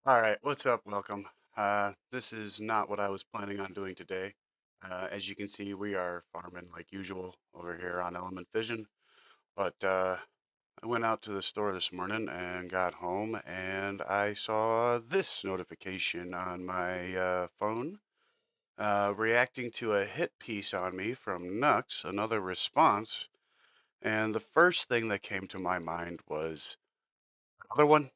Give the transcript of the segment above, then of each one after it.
All right, what's up? Welcome. This is not what I was planning on doing today. As you can see, we are farming like usual over here on Element Vision. But I went out to the store this morning and got home, and I saw this notification on my phone reacting to a hit piece on me from Nux, another response. And the first thing that came to my mind was another one.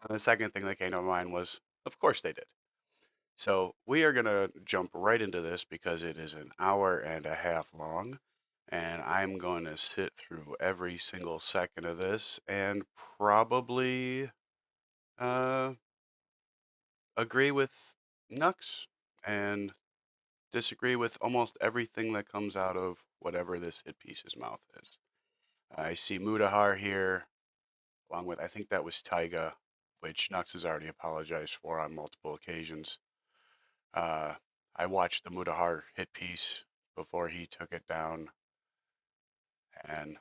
And the second thing that came to my mind was, of course they did. So we are going to jump right into this because it is an hour and a half long, and I'm going to sit through every single second of this and probably uh, agree with Nux and disagree with almost everything that comes out of whatever this hit piece's mouth is. I see Mudahar here, along with, I think that was Taiga, which Nux has already apologized for on multiple occasions. Uh, I watched the Mudahar hit piece before he took it down, and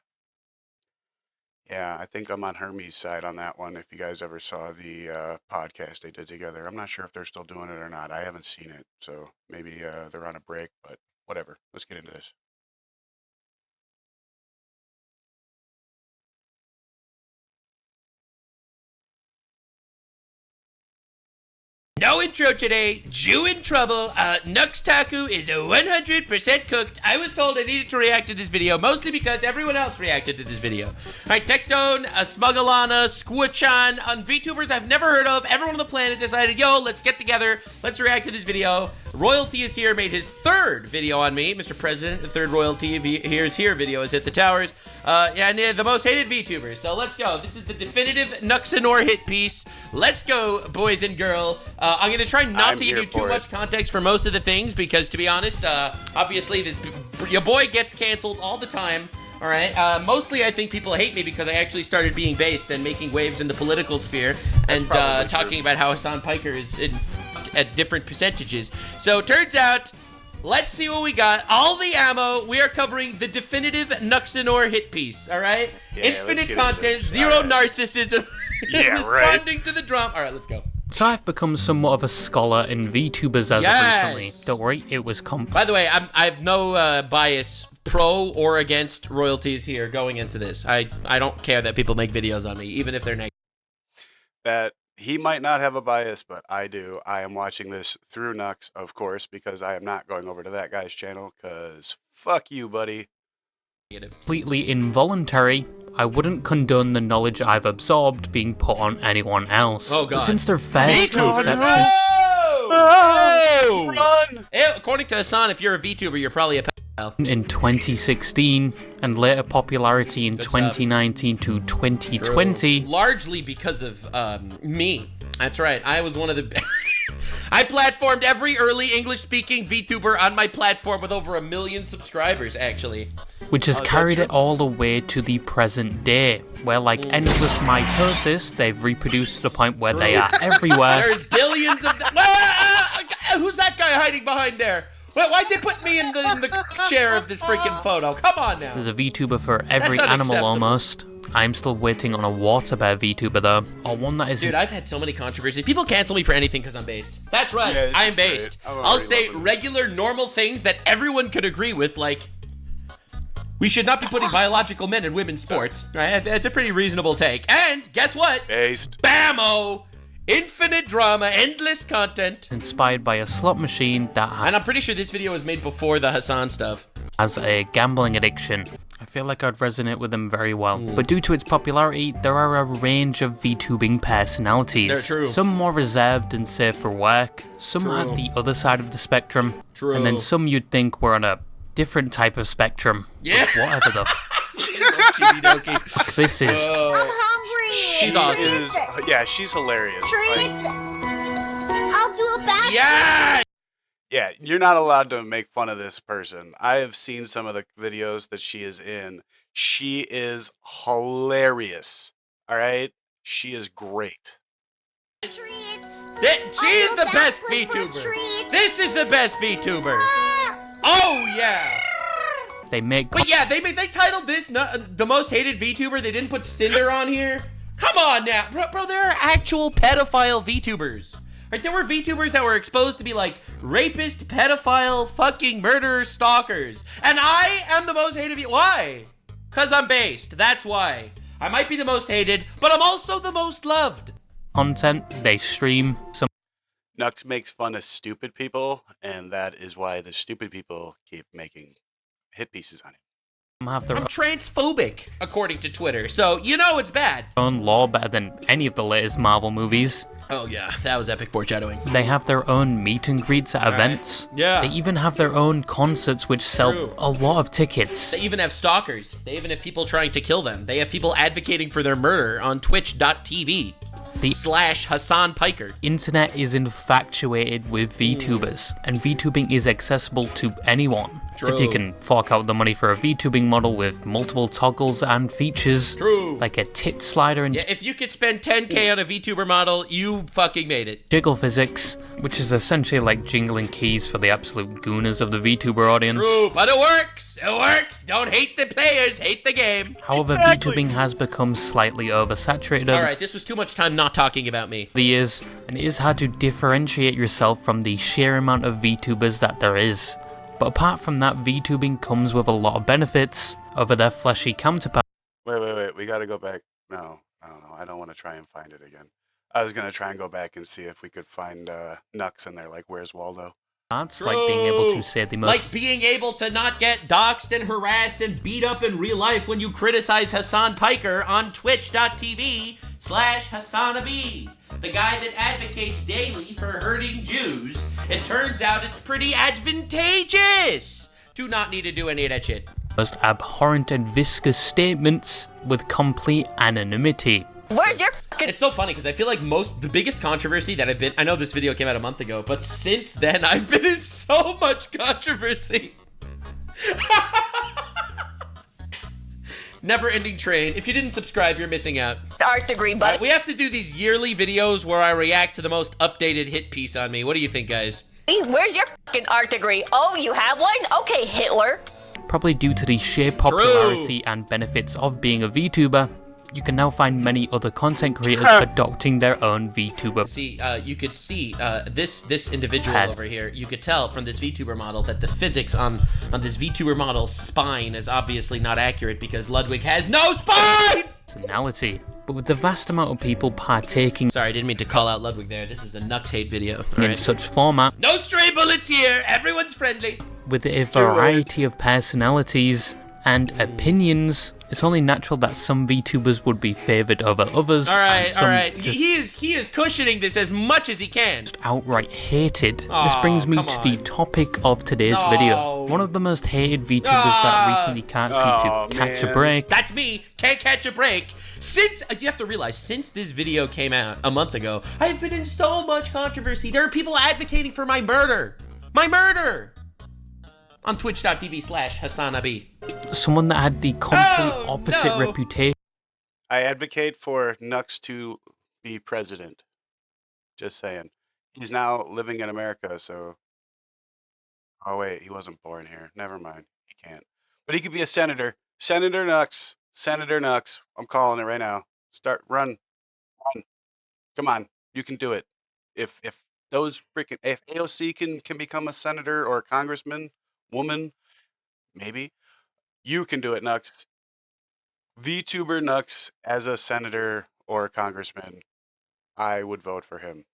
yeah, I think I'm on Hermes' side on that one. If you guys ever saw the podcast they did together, I'm not sure if they're still doing it or not. I haven't seen it, so maybe they're on a break, but whatever. Let's get into this. No intro today. Jew in trouble. Nux Taku is 100% cooked. I was told I needed to react to this video, mostly because everyone else reacted to this video. Alright, Tectone, Smugalana, Squachan, on VTubers I've never heard of. Everyone on the planet decided, yo, let's get together. Let's react to this video. Royalty is here, made his third video on me. Mr. President, the third Royalty Here's Here video is Hit the Towers. And the most hated VTubers. So let's go. This is the definitive Nuxanor hit piece. Let's go, boys and girl. I'm going to try not to give you too much context for most of the things because, to be honest, obviously your boy gets canceled all the time. All right. Mostly, I think people hate me because I actually started being based and making waves in the political sphere and talking about how Hassan Piker is at different percentages. So turns out, let's see what we got. All the ammo. We are covering the definitive Nuxanor hit piece. All right. Yeah, infinite content, zero narcissism. Yeah, responding to the drum. All right, let's go. So I've become somewhat of a scholar in VTubers as of recently. Don't worry, it was By the way, I have no bias, pro or against royalties here going into this. I don't care that people make videos on me, even if they're negative. That he might not have a bias, but I do. I am watching this through Nux, of course, because I am not going over to that guy's channel, because fuck you, buddy. completely involuntary. I wouldn't condone the knowledge I've absorbed being put on anyone else. Oh god. Since their first conception... Oh! Run! According to Hassan, if you're a VTuber, you're probably a pedophile. in 2016 and later popularity in 2019 to 2020. True. Largely because of me. That's right. I was one of the... I platformed every early English-speaking VTuber on my platform with over 1 million subscribers, actually. Which has carried it all the way to the present day, where like endless mitosis, they've reproduced to the point where they are everywhere. There's billions of... Who's that guy hiding behind there? Why'd they put me in the chair of this freaking photo? Come on now. There's a VTuber for every animal almost. I'm still waiting on a water bear VTuber though, or one that is... Dude, I've had so many controversies. People cancel me for anything because I'm based. That's right, Yeah, I'm based. I'll say regular, normal things that everyone could agree with, like... We should not be putting biological men in women's sports, right? That's a pretty reasonable take. And guess what? Based. Bammo! Infinite drama, endless content. inspired by a slot machine that And I'm pretty sure this video was made before the Hassan stuff. has a gambling addiction. I feel like I'd resonate with them very well. But due to its popularity, there are a range of VTubing personalities. They're true. Some more reserved and safe for work, some at the other side of the spectrum, and then some you'd think were on a different type of spectrum. Yeah. But whatever the this is... I'm hungry. She's awesome. Yeah, she's hilarious. Treats. Like, I'll do a back. Yeah! yeah, you're not allowed to make fun of this person. I have seen some of the videos that she is in. She is hilarious. All right? She is great. Treats. She is the best VTuber. This is the best VTuber. Oh, yeah. They make... But yeah, they titled this the most hated VTuber. They didn't put Cinder on here. Come on now, bro. There are actual pedophile VTubers. Right, there were VTubers that were exposed to be like rapist, pedophile, fucking murderers, stalkers, and I am the most hated. Why? Cause I'm based. That's why. I might be the most hated, but I'm also the most loved. Content, they stream some Nux makes fun of stupid people, and that is why the stupid people keep making hit pieces on it. have their I'm transphobic, according to Twitter, so you know it's bad. own lore better than any of the latest Marvel movies. Oh yeah, that was epic foreshadowing. They have their own meet and greets at events. Yeah. They even have their own concerts which sell True. a lot of tickets. They even have stalkers. They even have people trying to kill them. They have people advocating for their murder on twitch.tv / Hassan Piker. Internet is infatuated with VTubers, and VTubing is accessible to anyone. True. If you can fork out the money for a VTubing model with multiple toggles and features, True. like a tit slider and Yeah, if you could spend 10K on a VTuber model, you fucking made it. jiggle physics, which is essentially like jingling keys for the absolute gooners of the VTuber audience. True, but it works. It works. Don't hate the players, hate the game. However, Exactly. VTubing has become slightly oversaturated All over right, this was too much time not talking about me. the years, and it is hard to differentiate yourself from the sheer amount of VTubers that there is. But apart from that, VTubing comes with a lot of benefits over their fleshy counterparts. Wait. We gotta go back. No. I don't want to try and find it again. I was gonna try and go back and see if we could find Nux in there, like Where's Waldo? Like being able True. to say the most Like being able to not get doxxed and harassed and beat up in real life when you criticize Hassan Piker on twitch.tv / Hassanabi, the guy that advocates daily for hurting Jews. It turns out it's pretty advantageous to not need to do any of that shit. most abhorrent and viscous statements with complete anonymity. Where's your fucking It's so funny because I feel like the biggest controversy that I've been, I know this video came out a month ago, but since then I've been in so much controversy. Never ending train. If you didn't subscribe, you're missing out. art degree, All buddy? right, we have to do these yearly videos where I react to the most updated hit piece on me. What do you think, guys? Where's your fucking art degree? Oh, you have one? Okay, Hitler. Probably due to the sheer popularity and benefits of being a VTuber, you can now find many other content creators adopting their own VTuber. See, you could see this individual Has- over here. You could tell from this VTuber model that the physics on this VTuber model's spine is obviously not accurate because Ludwig has no spine! Personality. But with the vast amount of people partaking Sorry, I didn't mean to call out Ludwig there. This is a Nux hate video. in Alright. such format, No stray bullets here. Everyone's friendly. with a variety of personalities and opinions, it's only natural that some VTubers would be favored over others. All right, and some all right. just He is cushioning this as much as he can. outright hated. This Aw, brings me come to the on. topic of today's No. video. One of the most hated VTubers that recently can't seem Oh, to catch a man. break. That's me. Can't catch a break. Since you have to realize, since this video came out a month ago, I have been in so much controversy. There are people advocating for my murder. My murder. On twitch.tv / Hassanabi. Someone that had the complete Oh, opposite no. reputation I advocate for Nux to be president. Just saying. He's now living in America, so. Oh wait, he wasn't born here. Never mind. He can't. But he could be a senator. Senator Nux. Senator Nux. I'm calling it right now. Run. Come on. You can do it. If AOC can become a senator or a congressman, woman, maybe, you can do it, Nux. VTuber Nux as a senator or a congressman, I would vote for him.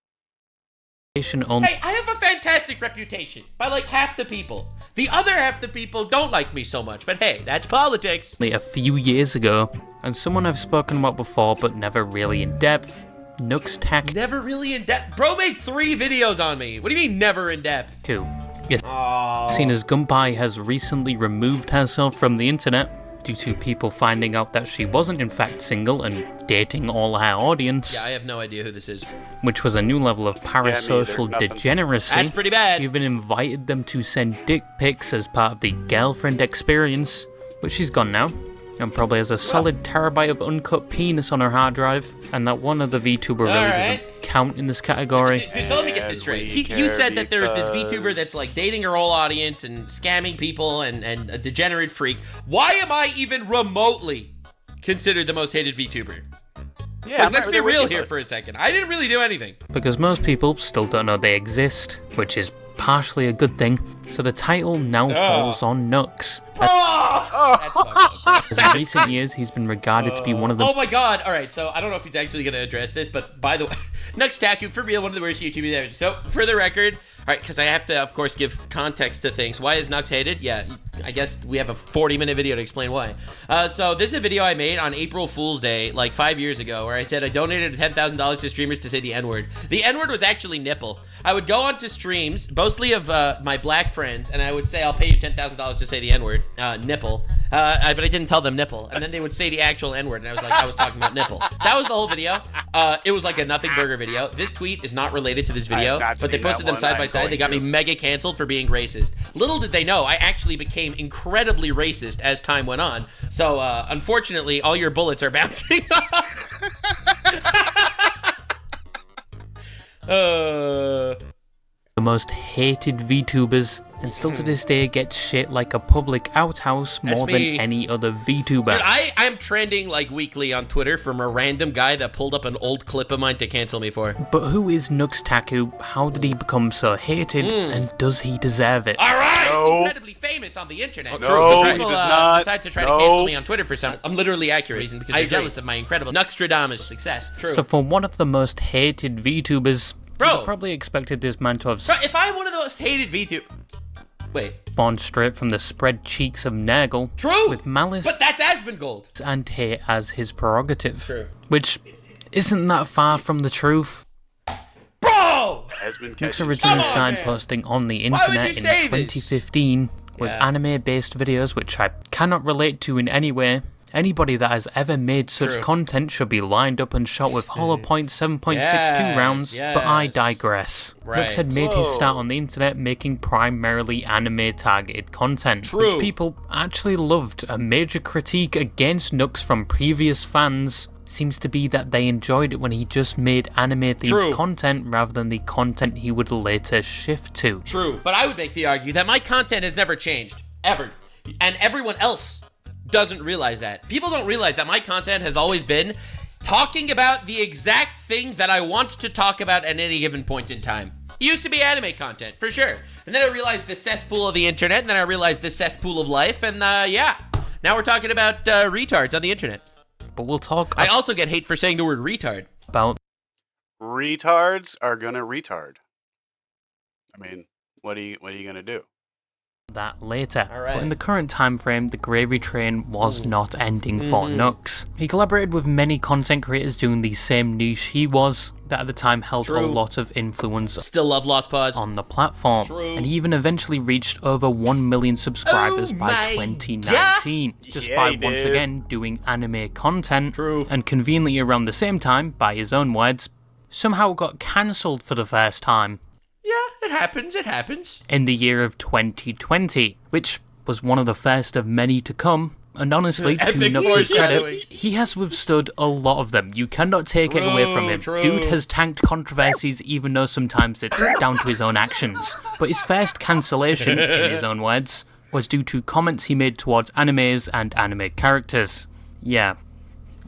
only Hey, I have a fantastic reputation by like half the people. The other half the people don't like me so much, but hey, that's politics. a few years ago, and someone I've spoken about before but never really in depth, Nuxtac Never really in depth. Bro made 3 videos on me. What do you mean never in depth? 2. Yes, Oh. seen as Gunpei has recently removed herself from the internet due to people finding out that she wasn't in fact single and dating all her audience, Yeah, I have no idea who this is. which was a new level of parasocial Nothing. degeneracy. That's pretty bad. She even invited them to send dick pics as part of the girlfriend experience, but she's gone now, and probably has a solid terabyte of uncut penis on her hard drive, and that one other VTuber really Alright. doesn't count in this category. Dude, so let me get this As straight. we You said care that there's this VTuber because- that's like dating her whole audience and scamming people and a degenerate freak. Why am I even remotely considered the most hated VTuber? Yeah, Like, let's be they're real wicked, here bud. for a second. I didn't really do anything. Because most people still don't know they exist, which is partially a good thing, so the title now falls on Nux. That's fucked up. As in recent years, he's been regarded to be one of the Oh my god. All right, so I don't know if he's actually going to address this, but by the way, Nux Taku, for real, one of the worst YouTubers ever. So, for the record, all right, because I have to, of course, give context to things. Why is Nux hated? Yeah, I guess we have a 40-minute video to explain why. So this is a video I made on April Fool's Day, like 5 years ago, where I said I donated $10,000 to streamers to say the N-word. The N-word was actually nipple. I would go onto streams, mostly of my black friends, and I would say, I'll pay you $10,000 to say the N-word, nipple. But I didn't tell them nipple. And then they would say the actual N-word, and I was like, I was talking about nipple. That was the whole video. It was like a nothing burger video. This tweet is not related to this video, not but they seen that posted them one. side by I'm side. They got me going to. mega canceled for being racist. Little did they know, I actually became incredibly racist as time went on. So, unfortunately, all your bullets are bouncing off. the most hated VTubers, and still to this day gets shit like a public outhouse more That's than me. any other VTuber. Dude, I'm trending like weekly on Twitter from a random guy that pulled up an old clip of mine to cancel me for. But who is Nux Taku? How did he become so hated? And does he deserve it? All right, No. incredibly famous on the internet. No, So he people, does not. decide to try to No. cancel me on Twitter for some. I'm literally accurate reason because they're jealous of my incredible Nuxtradamus success. True. So for one of the most hated VTubers, Bro. you probably expected this man to have Bro, if I'm one of the most hated VTube, wait, spawned straight from the spread cheeks of Nurgle, true, with malice but that's Asmongold. and hate as his prerogative. True. Which isn't that far from the truth. Bro, Has been Nux catching originally Come on, started man. posting on the Why would internet you in say this? 2015 with Yeah. anime-based videos, which I cannot relate to in any way. Anybody that has ever made such True. content should be lined up and shot with hollow point 7.62 Yes, rounds, but I yes. digress. Right. Nux had made his start on the internet making primarily anime-targeted content, True. which people actually loved. A major critique against Nux from previous fans seems to be that they enjoyed it when he just made anime-themed True. content rather than the content he would later shift to. True, but I would make the argument that my content has never changed, ever. And everyone else doesn't realize that. People don't realize that my content has always been talking about the exact thing that I want to talk about at any given point in time. It used to be anime content, for sure. And then I realized the cesspool of the internet, and then I realized the cesspool of life, and yeah. Now we're talking about retards on the internet. But we'll talk I also get hate for saying the word retard. about Retards are gonna retard. I mean, what are you gonna do? that later. All right. But in the current time frame, the gravy train was not ending for Nux. He collaborated with many content creators doing the same niche he was, that at the time held a True. lot of influence Still love Lost Pause. on the platform. True. And he even eventually reached over 1 million subscribers Oh by my 2019, just Yeah, by he once did. again doing anime content. True. And conveniently around the same time, by his own words, somehow got cancelled for the first time Yeah, it happens. in the year of 2020, which was one of the first of many to come. And honestly, to Epic Nux's foreshadowing. credit, he has withstood a lot of them. You cannot take it away from him. True. Dude has tanked controversies, even though sometimes it's down to his own actions. But his first cancellation, in his own words, was due to comments he made towards animes and anime characters. Yeah,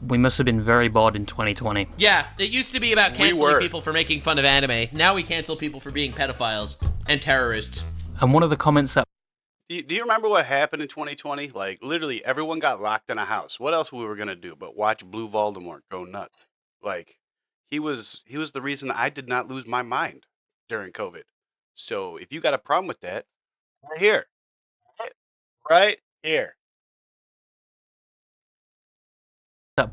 we must have been very bored in 2020. Yeah, it used to be about canceling were. people for making fun of anime. Now we cancel people for being pedophiles and terrorists. And one of the comments that Do you remember what happened in 2020? Like, literally, everyone got locked in a house. What else we were gonna do but watch Blue Voldemort go nuts? Like, he was the reason I did not lose my mind during COVID. So if you got a problem with that, right here, right here.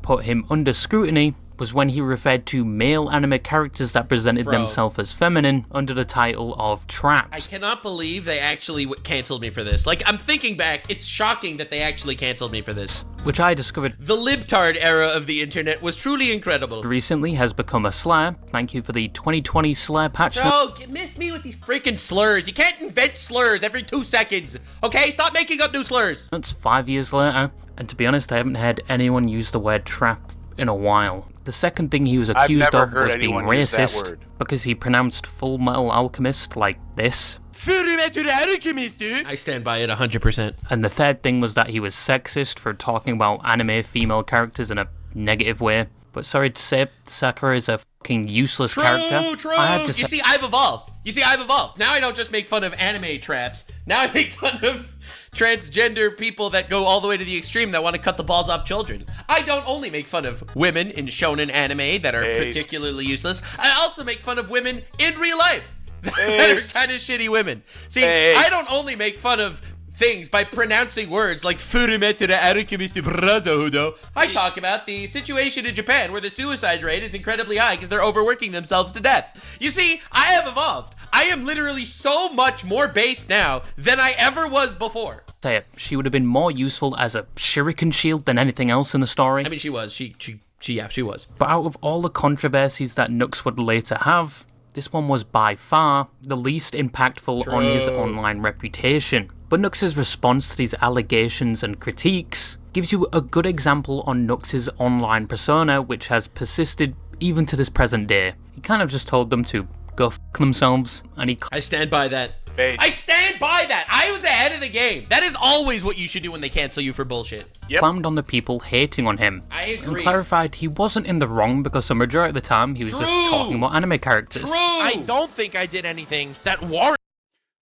put him under scrutiny was when he referred to male anime characters that presented Bro. themselves as feminine under the title of I traps. cannot believe they actually canceled me for this. Like, I'm thinking back, it's shocking that they actually canceled me for this. Which I discovered The libtard era of the internet was truly incredible. recently has become a slur. Thank you for the 2020 slur patch Bro, miss me with these freaking slurs. You can't invent slurs every 2 seconds. Okay, stop making up new slurs. notes 5 years later. And to be honest, I haven't heard anyone use the word trap in a while. The second thing he was accused never of heard was being anyone use that racist word. because he pronounced Full Metal Alchemist like this. I stand by it 100%. And the third thing was that he was sexist for talking about anime female characters in a negative way. but sorry to say, Sakura is a fucking useless character. True. I had to You see, I've evolved. Now I don't just make fun of anime traps. Now I make fun of transgender people that go all the way to the extreme that want to cut the balls off children. I don't only make fun of women in shonen anime that are particularly useless. I also make fun of women in real life that are kind of shitty women. See, I don't only make fun of things by pronouncing words like Furumetere Arukimistu Brazahudo. I talk about the situation in Japan where the suicide rate is incredibly high because they're overworking themselves to death. You see, I have evolved. I am literally so much more based now than I ever was before. say it, she would have been more useful as a shuriken shield than anything else in the story. I mean, she was. She was. But out of all the controversies that Nux would later have, this one was by far the least impactful on his online reputation. But Nux's response to these allegations and critiques gives you a good example on Nux's online persona, which has persisted even to this present day. He kind of just told them to go f*** themselves, and I stand by that. Beige. I stand by that. I was ahead of the game. That is always what you should do when they cancel you for bullshit. clammed on the people hating on him. I agree. And clarified he wasn't in the wrong because the majority of the time he was just talking about anime characters. I don't think I did anything that warranted.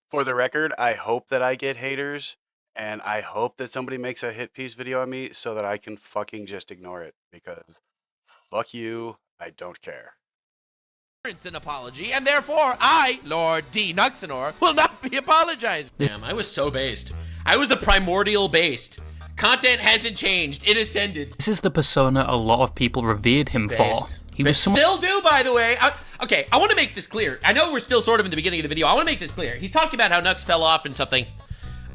For the record, I hope that I get haters, and I hope that somebody makes a hit piece video on me so that I can fucking just ignore it, because fuck you, I don't care. An apology, and therefore I, Lord D. Nuxanor, will not be apologizing. Damn, I was so based. I was the primordial based. Content hasn't changed. It ascended. This is the persona a lot of people revered him for. He was someone Still do, by the way. Okay, I want to make this clear. I know we're still sort of in the beginning of the video. I want to make this clear. He's talking about how Nux fell off and something.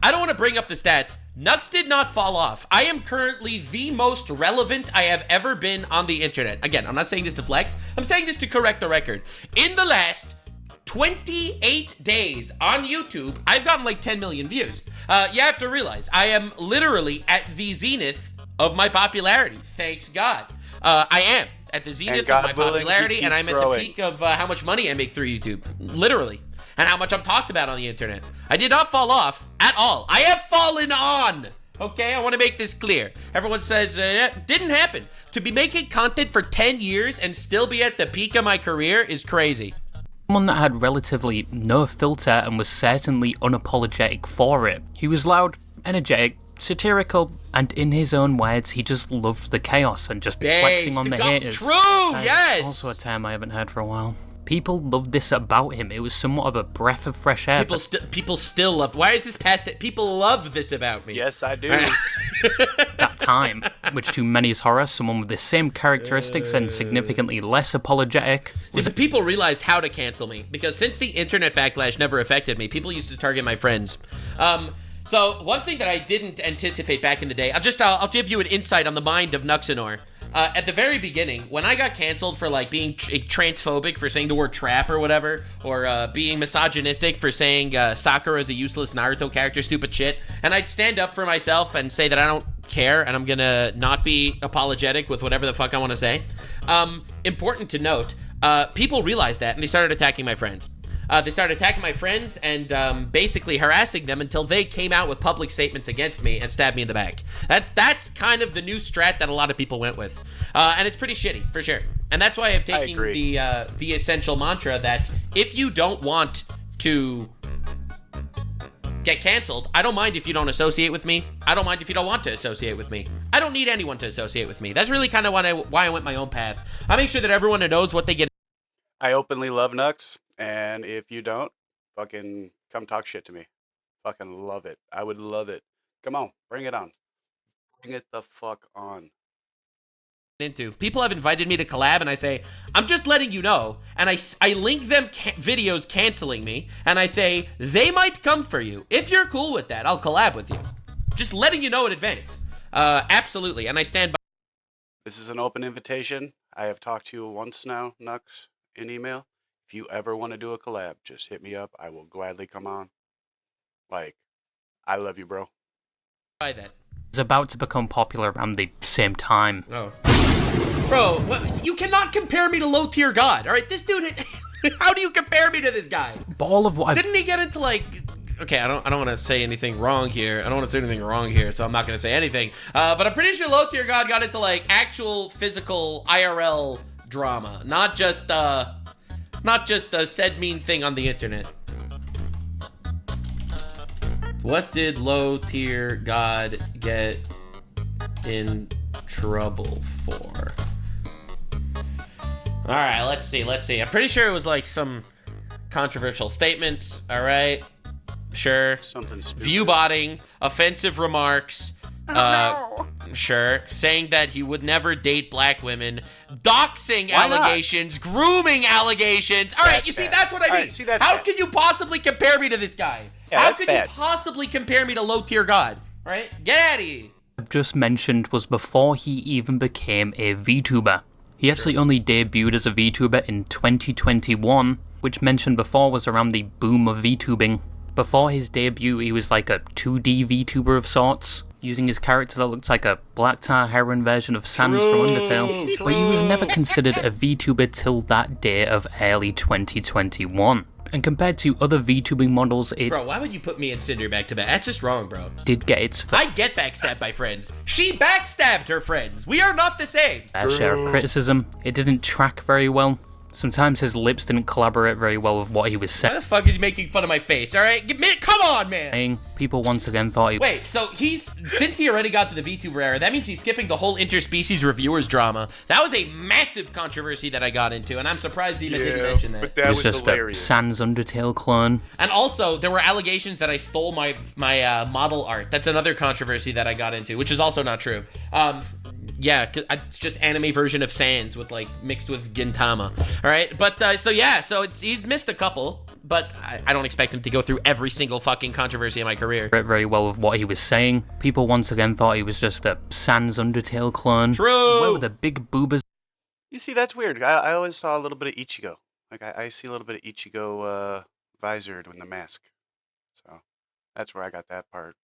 I don't want to bring up the stats. Nux did not fall off. I am currently the most relevant I have ever been on the internet. Again, I'm not saying this to flex. I'm saying this to correct the record. In the last 28 days on YouTube, I've gotten like 10 million views. You have to realize, I am literally at the zenith of my popularity. Thanks God. I am at the zenith of my popularity, and I'm at the peak of how much money I make through YouTube. Literally. And how much I'm talked about on the internet. I did not fall off at all. I have fallen on. Okay, I want to make this clear. Everyone says, didn't happen. To be making content for 10 years and still be at the peak of my career is crazy. someone that had relatively no filter and was certainly unapologetic for it. He was loud, energetic, satirical, and in his own words, he just loved the chaos and just flexing on the haters. True, That is yes. Also a term I haven't heard for a while. People loved this about him. It was somewhat of a breath of fresh air. People still love. Why is this past it? People love this about me. Yes, I do. that time, which to many's horror, someone with the same characteristics and significantly less apologetic See, but people realized how to cancel me, because since the internet backlash never affected me, people used to target my friends. So one thing that I didn't anticipate back in the day, I'll give you an insight on the mind of Nuxanor. At the very beginning, when I got canceled for like being transphobic for saying the word trap or whatever, or being misogynistic for saying Sakura is a useless Naruto character, stupid shit, and I'd stand up for myself and say that I don't care and I'm gonna not be apologetic with whatever the fuck I want to say. Important to note, people realized that and they started attacking my friends. They started attacking my friends and basically harassing them until they came out with public statements against me and stabbed me in the back. That's kind of the new strat that a lot of people went with. And it's pretty shitty, for sure. And that's why I've taken the essential mantra that if you don't want to get canceled, I don't mind if you don't associate with me. I don't mind if you don't want to associate with me. I don't need anyone to associate with me. That's really kind of why I went my own path. I make sure that everyone knows what they get. I openly love Nux, and if you don't, fucking come talk shit to me. Fucking love it. I would love it. Come on, bring it on. Bring it the fuck on. Into. People have invited me to collab and I say, I'm just letting you know, and I link them videos canceling me and I say, they might come for you. If you're cool with that, I'll collab with you. Just letting you know in advance. Absolutely, and I stand by. This is an open invitation. I have talked to you once now, Nux, in email. If you ever want to do a collab, just hit me up. I will gladly come on. Like, I love you, bro. By that. was about to become popular around the same time. Oh. Bro, you cannot compare me to low tier god, alright? This dude, how do you compare me to this guy? But all of what I've Didn't he get into like okay, I don't want to say anything wrong here. I don't want to say anything wrong here, so I'm not going to say anything. But I'm pretty sure Low Tier God got into like actual physical IRL drama, not just a said mean thing on the internet. What did Low Tier God get in trouble for? All right, let's see. I'm pretty sure it was like some controversial statements. All right, sure. Something stupid. View-botting, offensive remarks. Sure. Saying that he would never date black women, doxing Why not? allegations, grooming allegations. All right, That's you see, bad. that's what I All mean. right, see, that's How bad. can you possibly compare me to this guy? Yeah, How that's can bad. you possibly compare me to Low Tier God? All right, get out of here. I've just mentioned was before he even became a VTuber. He actually only debuted as a VTuber in 2021, which mentioned before was around the boom of VTubing. Before his debut, he was like a 2D VTuber of sorts, using his character that looked like a Black Tar Heron version of Sans from Undertale. But he was never considered a VTuber till that day of early 2021. And compared to other VTubing models, it Bro, why would you put me and Cinder back to back? That's just wrong, bro. did get its I get backstabbed by friends. She backstabbed her friends. We are not the same. fair share of criticism. It didn't track very well. Sometimes his lips didn't collaborate very well with what he was Why the fuck is he making fun of my face? All right, come on, man. saying. People once again thought he Wait, so since he already got to the VTuber era, that means he's skipping the whole interspecies reviewers drama. That was a massive controversy that I got into, and I'm surprised he even didn't mention that. but that was was just hilarious. a Sans Undertale clone. And also, there were allegations that I stole my model art. That's another controversy that I got into, which is also not true. Yeah, 'cause it's just anime version of Sans with like mixed with Gintama. All right, but he's missed a couple, but I don't expect him to go through every single fucking controversy in my career. Very well with what he was saying. People once again thought he was just a Sans Undertale clone. True. Where were the big boobas You see, that's weird. I always saw a little bit of Ichigo. Like I see a little bit of Ichigo visored with the mask. So that's where I got that part.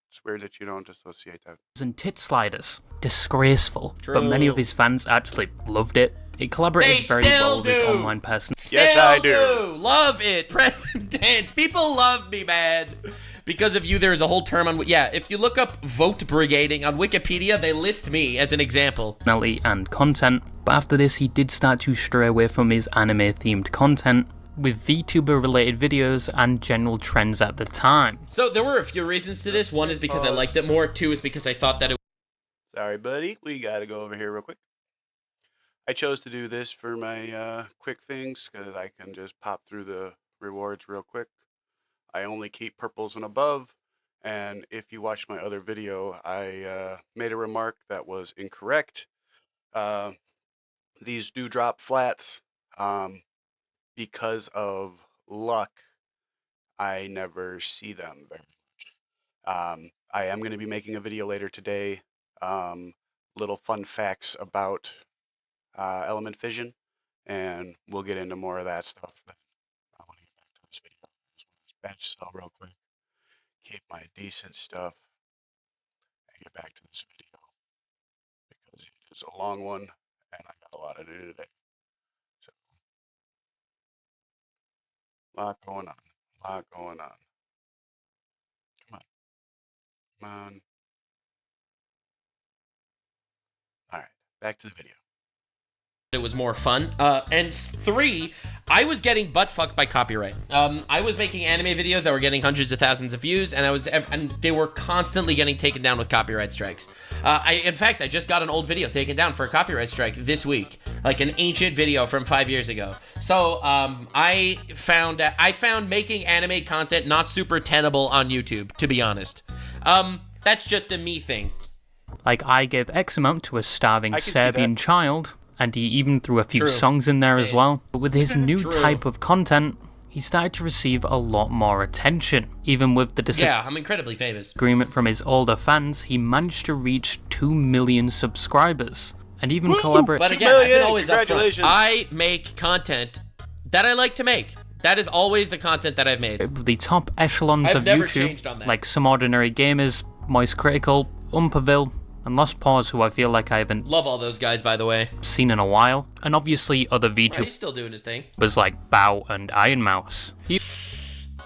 It's weird that you don't associate that. and tit sliders? Disgraceful. But many True. of his fans actually loved it. It collaborated They very still well with his do. online person. Yes, I do. Love it. Present tense. People love me, man. Because of you, there's a whole term on... Yeah, if you look up vote brigading on Wikipedia, they list me as an example. Personality and content. But after this, he did start to stray away from his anime-themed content, with VTuber-related videos and general trends at the time. So there were a few reasons to this. One is because I liked it more. Two is because I thought that it Sorry, buddy. We gotta go over here real quick. I chose to do this for my quick things because I can just pop through the rewards real quick. I only keep purples and above. And if you watched my other video, I made a remark that was incorrect. These do drop flats. Because of luck, I never see them very much. I am going to be making a video later today. Little fun facts about Element Fission, and we'll get into more of that stuff. But I want to get back to this video. I just want to batch sell real quick, keep my decent stuff, and get back to this video because it is a long one, and I got a lot to do today. So, lot going on. Lot going on. Come on. Come on. Alright, back to the video. was more fun. And three, I was getting butt fucked by copyright. I was making anime videos that were getting hundreds of thousands of views, and they were constantly getting taken down with copyright strikes. In fact, I just got an old video taken down for a copyright strike this week, like an ancient video from 5 years ago. So I found making anime content not super tenable on YouTube, to be honest. That's just a me thing. Like, I gave X amount to a starving I can see Serbian that. child, and he even threw a few True. songs in there as Yes. well. But with his new True. type of content, he started to receive a lot more attention. Even with the Yeah, I'm incredibly famous. disagreement from his older fans, he managed to reach 2 million subscribers. And even collaborate But 2 again, I've been million, always upfront. congratulations. I make content that I like to make. That is always the content that I've made. with the top echelons I've of never YouTube, changed on that. like Some Ordinary Gamers, Moist Critical, Umperville, and Lost Pause, who I feel like I haven't Love all those guys, by the way. seen in a while, and obviously other Yeah, VTubers he's still doing his thing. like Bao and Iron Mouse.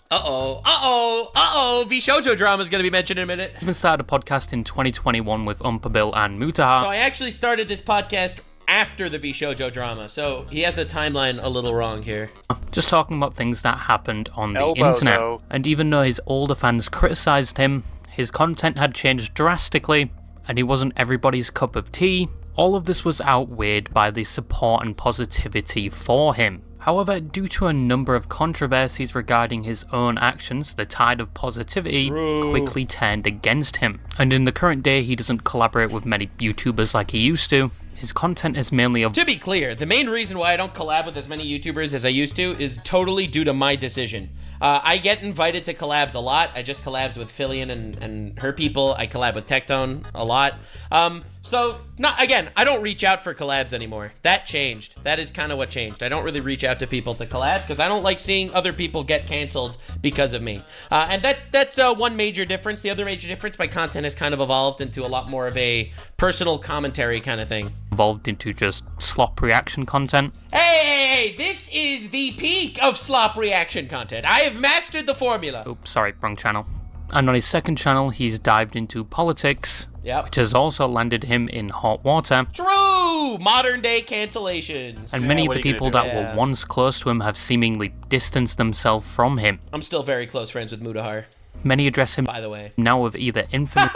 V Shoujo drama is going to be mentioned in a minute. Even started a podcast in 2021 with Umpabil and Mutahar. So I actually started this podcast after the V Shoujo drama, so he has the timeline a little wrong here. Just talking about things that happened on the Elbozo. internet. And even though his older fans criticised him, his content had changed drastically, and he wasn't everybody's cup of tea. All of this was outweighed by the support and positivity for him. However, due to a number of controversies regarding his own actions, the tide of positivity quickly turned against him. And in the current day, he doesn't collaborate with many YouTubers like he used to. His content is mainly of... To be clear, the main reason why I don't collab with as many YouTubers as I used to is totally due to my decision. I get invited to collabs a lot. I just collabed with Fillion and her people. I collab with Tectone a lot. So, I don't reach out for collabs anymore. That changed. That is kind of what changed. I don't really reach out to people to collab because I don't like seeing other people get canceled because of me. And that's one major difference. The other major difference, my content has kind of evolved into a lot more of a personal commentary kind of thing. Evolved into just slop reaction content. Hey, this is the peak of slop reaction content. I have mastered the formula. Oops, sorry, wrong channel. And on his second channel, he's dived into politics, which has also landed him in hot water. True! Modern day cancellations. And many of what the are you people gonna that do? were once close to him have seemingly distanced themselves from him. I'm still very close friends with Mutahar, Many address him by the way. now with either infamous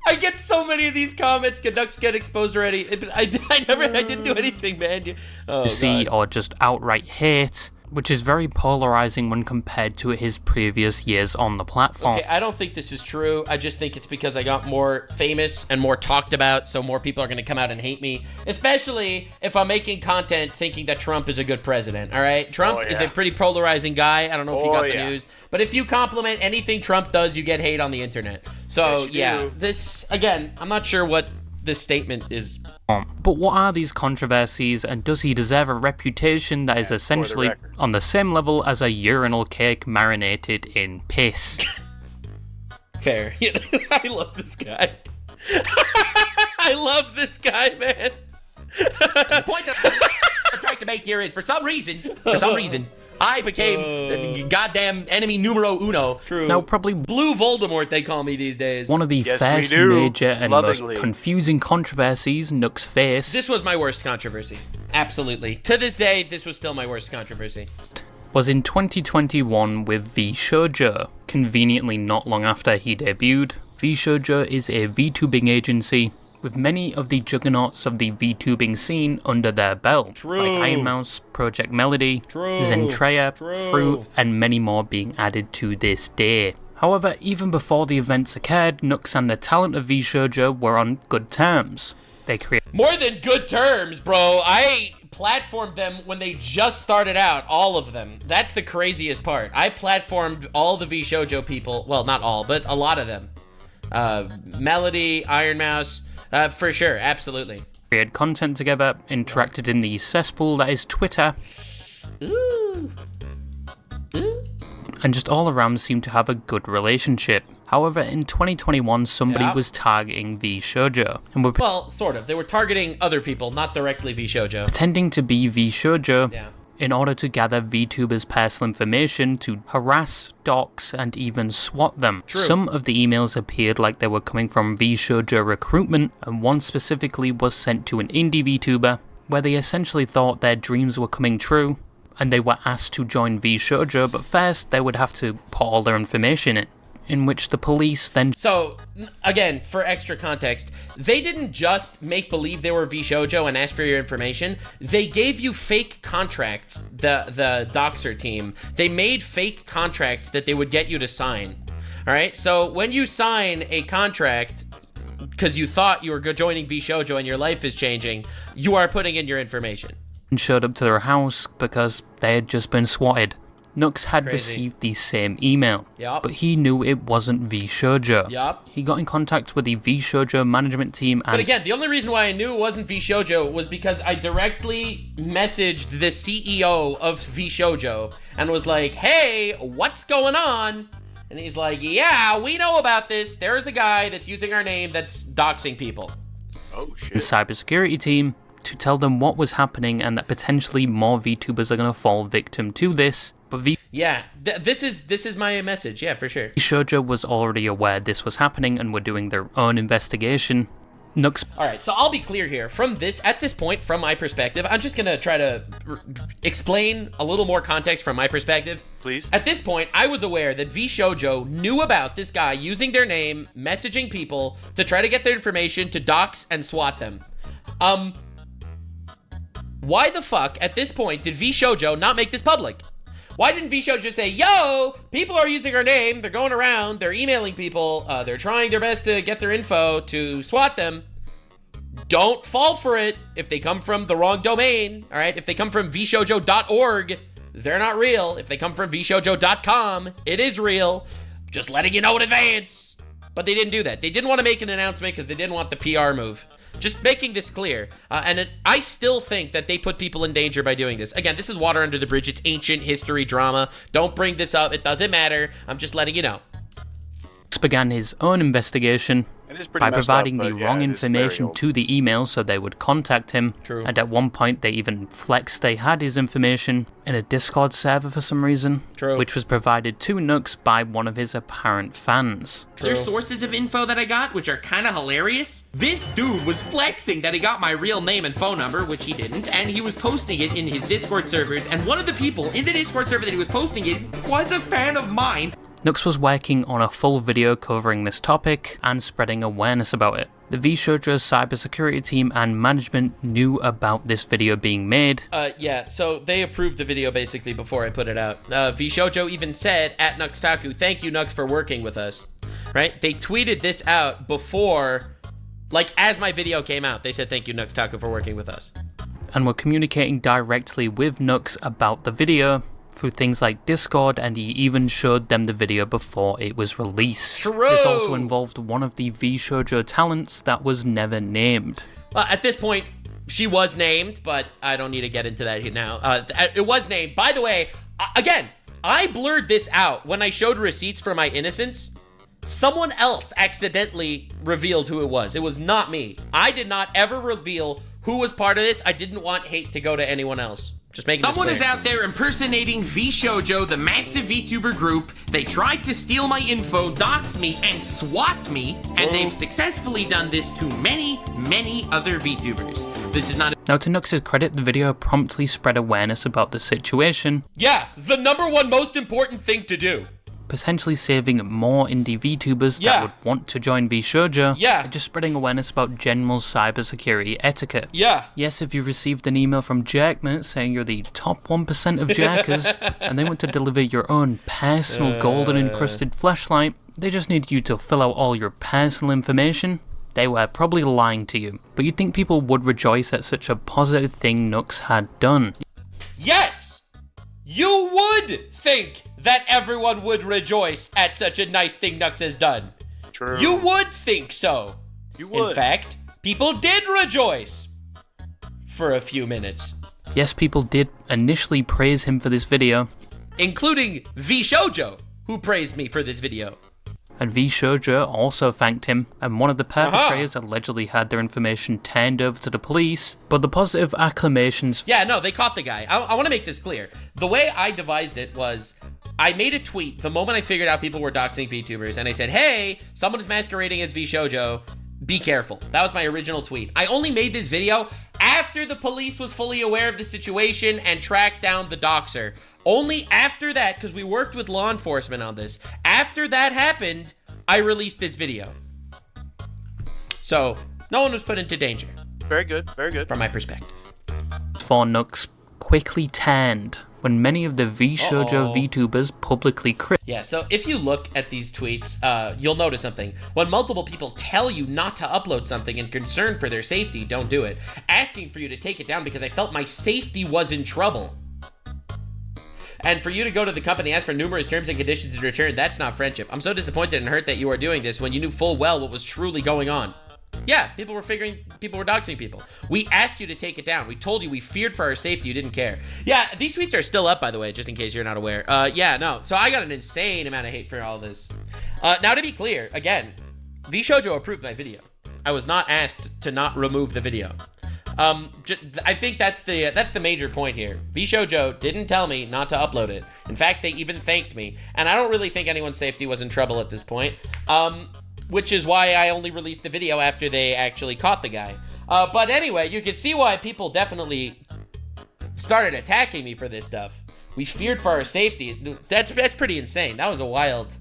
I get so many of these comments. Canucks get exposed already. I didn't do anything, man. Oh, see God. or just outright hate, which is very polarizing when compared to his previous years on the platform. Okay, I don't think this is true. I just think it's because I got more famous and more talked about, so more people are going to come out and hate me, especially if I'm making content thinking that Trump is a good president, all right? Trump is a pretty polarizing guy. I don't know if you got the news, but if you compliment anything Trump does, you get hate on the internet. So, Yes, you do. this, again, I'm not sure what this statement is. But what are these controversies, and does he deserve a reputation that is essentially record. on the same level as a urinal cake marinated in piss? Fair. I love this guy. I love this guy, man. The point that I'm trying to make here is, for some reason, I became the goddamn enemy numero uno. True. Now, probably Blue Voldemort, they call me these days. one of the Yes, we first do. major and Lovingly. most confusing controversies Nook's faced This was my worst controversy. Absolutely. To this day, this was still my worst controversy. was in 2021 with V Shoujo. Conveniently not long after he debuted, V Shoujo is a VTubing agency with many of the juggernauts of the VTubing scene under their belt, like Iron Mouse, Project Melody, Zentreya, Fruit, and many more being added to this day. However, even before the events occurred, Nooks and the talent of V Shoujo were on good terms. They created More than good terms, bro. I platformed them when they just started out, all of them. That's the craziest part. I platformed all the V Shoujo people. Well, not all, but a lot of them. Melody, Iron Mouse, for sure, absolutely. created content together, interacted in the cesspool that is Twitter, and just all around seemed to have a good relationship. However, in 2021, somebody Yeah. was targeting V Shoujo, and were Well, sort of. They were targeting other people, not directly V Shoujo. pretending to be V Shoujo Yeah. in order to gather VTubers' personal information to harass, dox, and even swat them. Some of the emails appeared like they were coming from V Shoujo recruitment, and one specifically was sent to an indie VTuber, where they essentially thought their dreams were coming true, and they were asked to join V Shoujo, but first they would have to put all their information in which the police then So, again, for extra context, they didn't just make believe they were V Shoujo and ask for your information. They gave you fake contracts, the Doxer team. They made fake contracts that they would get you to sign. All right? So, when you sign a contract because you thought you were joining V Shoujo and your life is changing, you are putting in your information. showed up to their house because they had just been swatted. Nooks had received the same email, Yup. but he knew it wasn't V Shoujo. Yup. He got in contact with the V Shoujo management team and But again, the only reason why I knew it wasn't V Shoujo was because I directly messaged the CEO of V Shoujo and was like, "Hey, what's going on?" And he's like, "Yeah, we know about this. There's a guy that's using our name that's doxing people." Oh, the shit. cybersecurity team to tell them what was happening and that potentially more VTubers are going to fall victim to this But V Yeah, this is my message. Yeah, for sure. Shoujo was already aware this was happening and were doing their own investigation. Nux All right, so I'll be clear here. At this point, from my perspective, I'm just gonna try to explain a little more context from my perspective. Please. At this point, I was aware that V Shoujo knew about this guy using their name, messaging people to try to get their information to dox and swat them. Why the fuck, at this point, did V Shoujo not make this public? Why didn't V Shoujo just say, yo, people are using our name, they're going around, they're emailing people, they're trying their best to get their info to swat them. Don't fall for it if they come from the wrong domain, all right? If they come from vshoujo.org, they're not real. If they come from vshoujo.com, it is real. Just letting you know in advance. But they didn't do that. They didn't want to make an announcement because they didn't want the PR move. Just making this clear. I still think that they put people in danger by doing this. Again, this is water under the bridge. It's ancient history drama. Don't bring this up. It doesn't matter. I'm just letting you know. began his own investigation by providing the wrong information to the email so they would contact him. True. And at one point they even flexed they had his information in a Discord server for some reason. True. Which was provided to Nux by one of his apparent fans. There's sources of info that I got which are kind of hilarious. This dude was flexing that he got my real name and phone number, which he didn't, and he was posting it in his Discord servers, and one of the people in the Discord server that he was posting it was a fan of mine. Nux was working on a full video covering this topic and spreading awareness about it. The VShojo's cybersecurity team and management knew about this video being made. Yeah, so they approved the video basically before I put it out. VShojo even said at Nuxtaku, thank you Nux for working with us, right? They tweeted this out before, like as my video came out, they said thank you Nuxtaku for working with us. And were communicating directly with Nux about the video through things like Discord, and he even showed them the video before it was released. True! This also involved one of the VShojo talents that was never named. At this point, she was named, but I don't need to get into that now. It was named. By the way, again, I blurred this out when I showed receipts for my innocence. Someone else accidentally revealed who it was. It was not me. I did not ever reveal who was part of this. I didn't want hate to go to anyone else. Just making this clear. Someone is out there impersonating VShojo, the massive VTuber group. They tried to steal my info, dox me, and swat me, and they've successfully done this to many, many other VTubers. This is not... Now, to Nux's credit, the video promptly spread awareness about the situation. Yeah, the #1 most important thing to do. Potentially saving more indie VTubers that would want to join VShojo. Yeah. And just spreading awareness about general cybersecurity etiquette. Yeah. Yes, if you received an email from Jerkman saying you're the top 1% of Jerkers, and they want to deliver your own personal golden encrusted flashlight, they just need you to fill out all your personal information. They were probably lying to you. But you'd think people would rejoice at such a positive thing Nux had done. Yes! You would think that everyone would rejoice at such a nice thing Nux has done. True. You would think so. You would. In fact, people did rejoice for a few minutes. Yes, people did initially praise him for this video. Including VShojo, who praised me for this video. And VShojo also thanked him, and one of the perpetrators allegedly had their information turned over to the police, but the positive acclamations... Yeah, no, they caught the guy. I want to make this clear. The way I devised it was, I made a tweet the moment I figured out people were doxing VTubers, and I said, hey, someone is masquerading as VShojo, be careful. That was my original tweet. I only made this video after the police was fully aware of the situation and tracked down the doxer. Only after that, because we worked with law enforcement on this, after that happened, I released this video. So, no one was put into danger. Very good, very good. From my perspective. For Nux quickly turned when many of the VShojo VTubers publicly Yeah, so if you look at these tweets, you'll notice something. When multiple people tell you not to upload something and concerned for their safety, don't do it. Asking for you to take it down because I felt my safety was in trouble. And for you to go to the company, ask for numerous terms and conditions in return, that's not friendship. I'm so disappointed and hurt that you are doing this when you knew full well what was truly going on. Yeah, people were doxing people. We asked you to take it down. We told you we feared for our safety. You didn't care. Yeah, these tweets are still up, by the way, just in case you're not aware. Yeah, no. So I got an insane amount of hate for all this. Now, to be clear, again, VShojo approved my video. I was not asked to not remove the video. I think that's the major point here. VShojo didn't tell me not to upload it. In fact, they even thanked me, and I don't really think anyone's safety was in trouble at this point. Which is why I only released the video after they actually caught the guy. But anyway, you can see why people definitely started attacking me for this stuff. We feared for our safety. That's pretty insane. That was a wild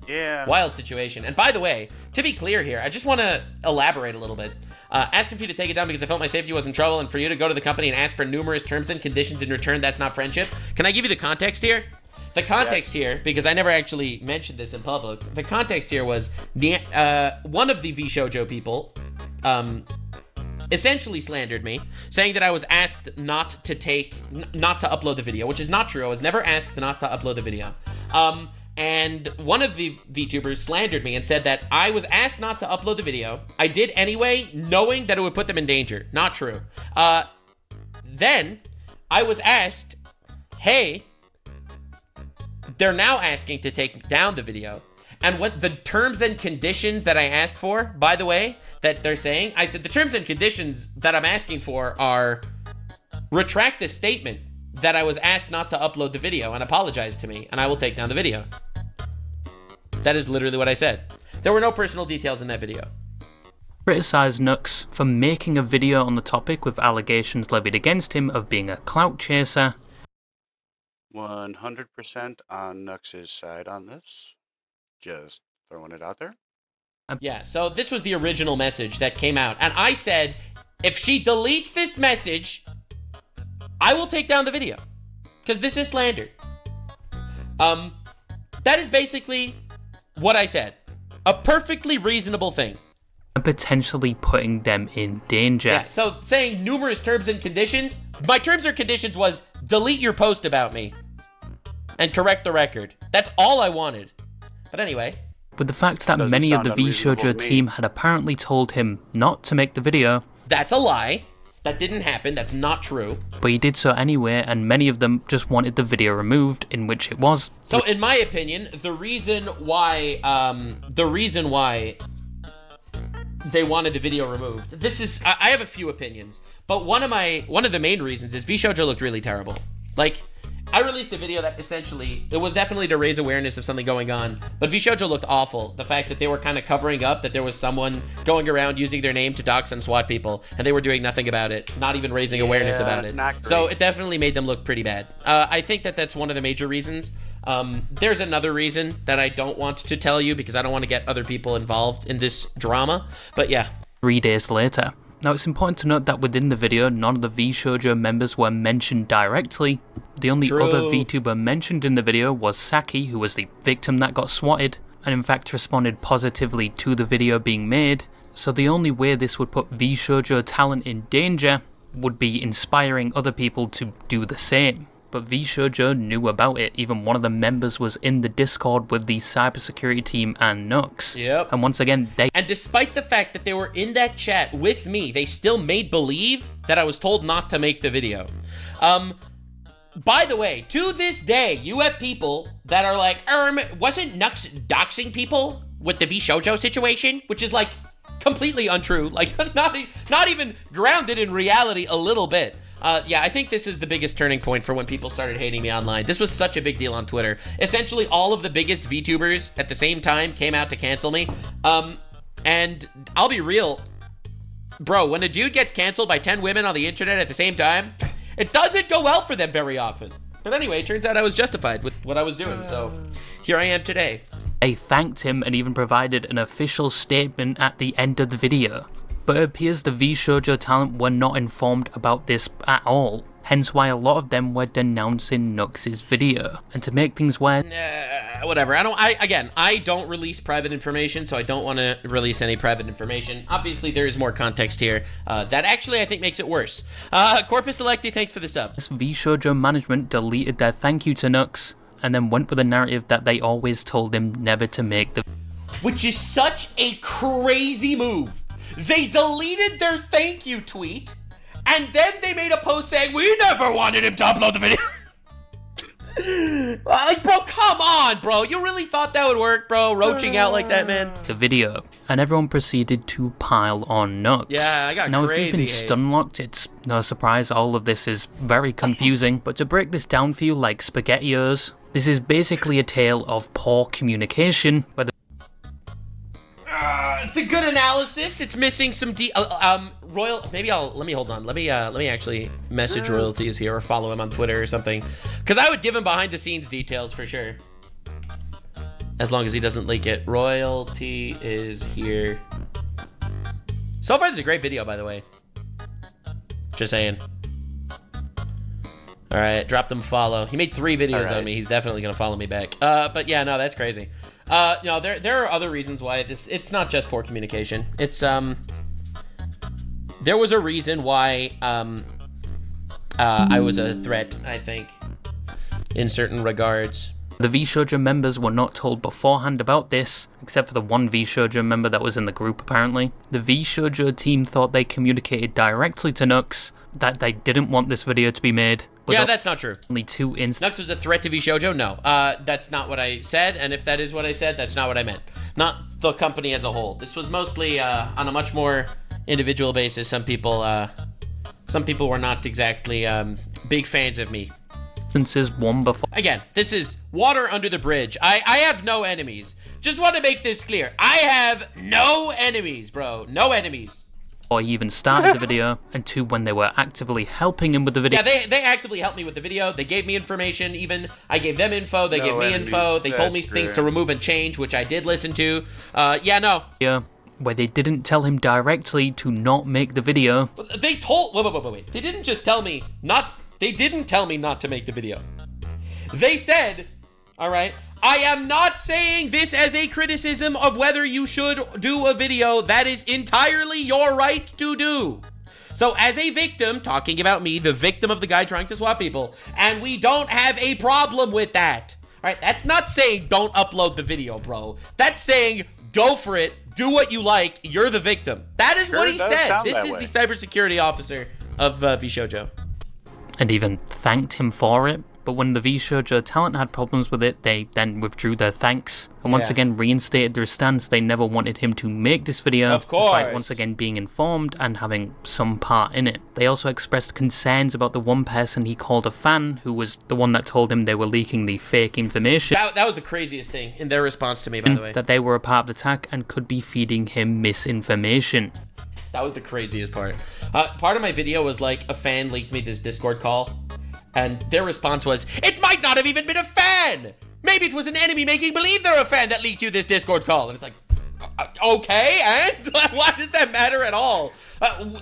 situation. And by the way, to be clear here, I just want to elaborate a little bit. Asking for you to take it down because I felt my safety was in trouble, and for you to go to the company and ask for numerous terms and conditions in return, that's not friendship. Can I give you the context here? The context here, because I never actually mentioned this in public, the context here was one of the VShojo people essentially slandered me, saying that I was asked not to upload the video, which is not true. I was never asked not to upload the video. And one of the VTubers slandered me and said that I was asked not to upload the video. I did anyway, knowing that it would put them in danger. Not true. Then I was asked, hey, they're now asking to take down the video. And what the terms and conditions that I asked for, by the way, that they're saying, I said the terms and conditions that I'm asking for are retract the statement that I was asked not to upload the video and apologize to me, and I will take down the video. That is literally what I said. There were no personal details in that video. Criticised Nux for making a video on the topic with allegations levied against him of being a clout chaser. 100% on Nux's side on this. Just throwing it out there. Yeah, so this was the original message that came out. And I said, if she deletes this message, I will take down the video. Because this is slander. That is basically what I said. A perfectly reasonable thing. And potentially putting them in danger. Yeah, so saying numerous terms and conditions, my terms or conditions was delete your post about me. And correct the record. That's all I wanted. But anyway. With the fact that Doesn't many of sound the unreasonable VShojo to me. team had apparently told him not to make the video, That's a lie. That didn't happen. That's not true. but he did so anyway, and many of them just wanted the video removed, in which it was. So in my opinion, the reason why they wanted the video removed, this is, I have a few opinions, but one of the main reasons is VShojo looked really terrible. Like, I released a video that essentially, it was definitely to raise awareness of something going on, but VShojo looked awful. The fact that they were kind of covering up that there was someone going around using their name to dox and swat people, and they were doing nothing about it, not even raising awareness about it. not great. So it definitely made them look pretty bad. I think that that's one of the major reasons. There's another reason that I don't want to tell you because I don't want to get other people involved in this drama, but yeah. 3 days later. Now it's important to note that within the video, none of the VShojo members were mentioned directly. The only True. other VTuber mentioned in the video was Saki, who was the victim that got swatted, and in fact responded positively to the video being made. So the only way this would put VShojo talent in danger would be inspiring other people to do the same. But VShojo knew about it. Even one of the members was in the Discord with the cybersecurity team and Nux. Yep. And once again, they And despite the fact that they were in that chat with me, they still made believe that I was told not to make the video. By the way, to this day, you have people that are like, wasn't Nux doxing people with the VShojo situation? Which is like completely untrue, like not even grounded in reality a little bit. Yeah, I think this is the biggest turning point for when people started hating me online. This was such a big deal on Twitter. Essentially, all of the biggest VTubers at the same time came out to cancel me. And I'll be real, bro, when a dude gets canceled by 10 women on the internet at the same time, it doesn't go well for them very often. But anyway, it turns out I was justified with what I was doing, so here I am today. They thanked him and even provided an official statement at the end of the video. But it appears the VShojo talent were not informed about this at all, hence why a lot of them were denouncing Nux's video. And to make things worse, Whatever. I don't release private information, so I don't want to release any private information. Obviously, there is more context here that actually I think makes it worse. Corpus Electi, thanks for the sub. VShojo management deleted their thank you to Nux, and then went with a narrative that they always told him never to make the Which is such a crazy move. They deleted their thank you tweet, and then they made a post saying, we never wanted him to upload the video. Like, bro, come on, bro. You really thought that would work, bro? Roaching out like that, man. The video, and everyone proceeded to pile on Nux. Yeah, I got now, crazy if you've been hate. stun-locked, it's no surprise all of this is very confusing, but to break this down for you like SpaghettiOs, this is basically a tale of poor communication, where the It's a good analysis. It's missing some Royal. Maybe let me hold on. Let me actually message Royalties here or follow him on Twitter or something, because I would give him behind the scenes details for sure. As long as he doesn't leak it. Royalty is here. So far, it's a great video, by the way. Just saying. All right, dropped him a follow. He made 3 videos on me. He's definitely gonna follow me back. But yeah, no, that's crazy. No, there are other reasons why it's not just poor communication. It's there was a reason why I was a threat, I think, in certain regards. The VShojo members were not told beforehand about this, except for the one VShojo member that was in the group apparently. The VShojo team thought they communicated directly to Nux that they didn't want this video to be made. But Yeah, that's not true. only 2 instances. Nux was a threat to VShojo? No. That's not what I said, and if that is what I said, that's not what I meant. Not the company as a whole. This was mostly on a much more individual basis. Some people were not exactly big fans of me. One before Again, this is water under the bridge. I have no enemies. Just want to make this clear. I have no enemies, bro. No enemies. he even started the video, and 2 when they were actively helping him with the video. Yeah, they actively helped me with the video. They gave me information even. I gave them info. They gave me info. They told me things to remove and change, which I did listen to. Yeah, no. Where they didn't tell him directly to not make the video. They told... Wait. They didn't just tell me not... They didn't tell me not to make the video. They said, all right, I am not saying this as a criticism of whether you should do a video. That is entirely your right to do. So as a victim, talking about me, the victim of the guy trying to swap people, and we don't have a problem with that. All right, that's not saying don't upload the video, bro. That's saying go for it, do what you like, you're the victim. That is what he said. This is the cybersecurity officer of VShojo. And even thanked him for it. But when the VShojo talent had problems with it, they then withdrew their thanks. And once again reinstated their stance they never wanted him to make this video. Of course. Despite once again being informed and having some part in it. They also expressed concerns about the one person he called a fan, who was the one that told him they were leaking the fake information. That was the craziest thing in their response to me, by the way. That they were a part of the attack and could be feeding him misinformation. That was the craziest part. Part of my video was like a fan leaked me this Discord call, and their response was, it might not have even been a fan! Maybe it was an enemy making believe they're a fan that leaked you this Discord call. And it's like, okay, and? Why does that matter at all?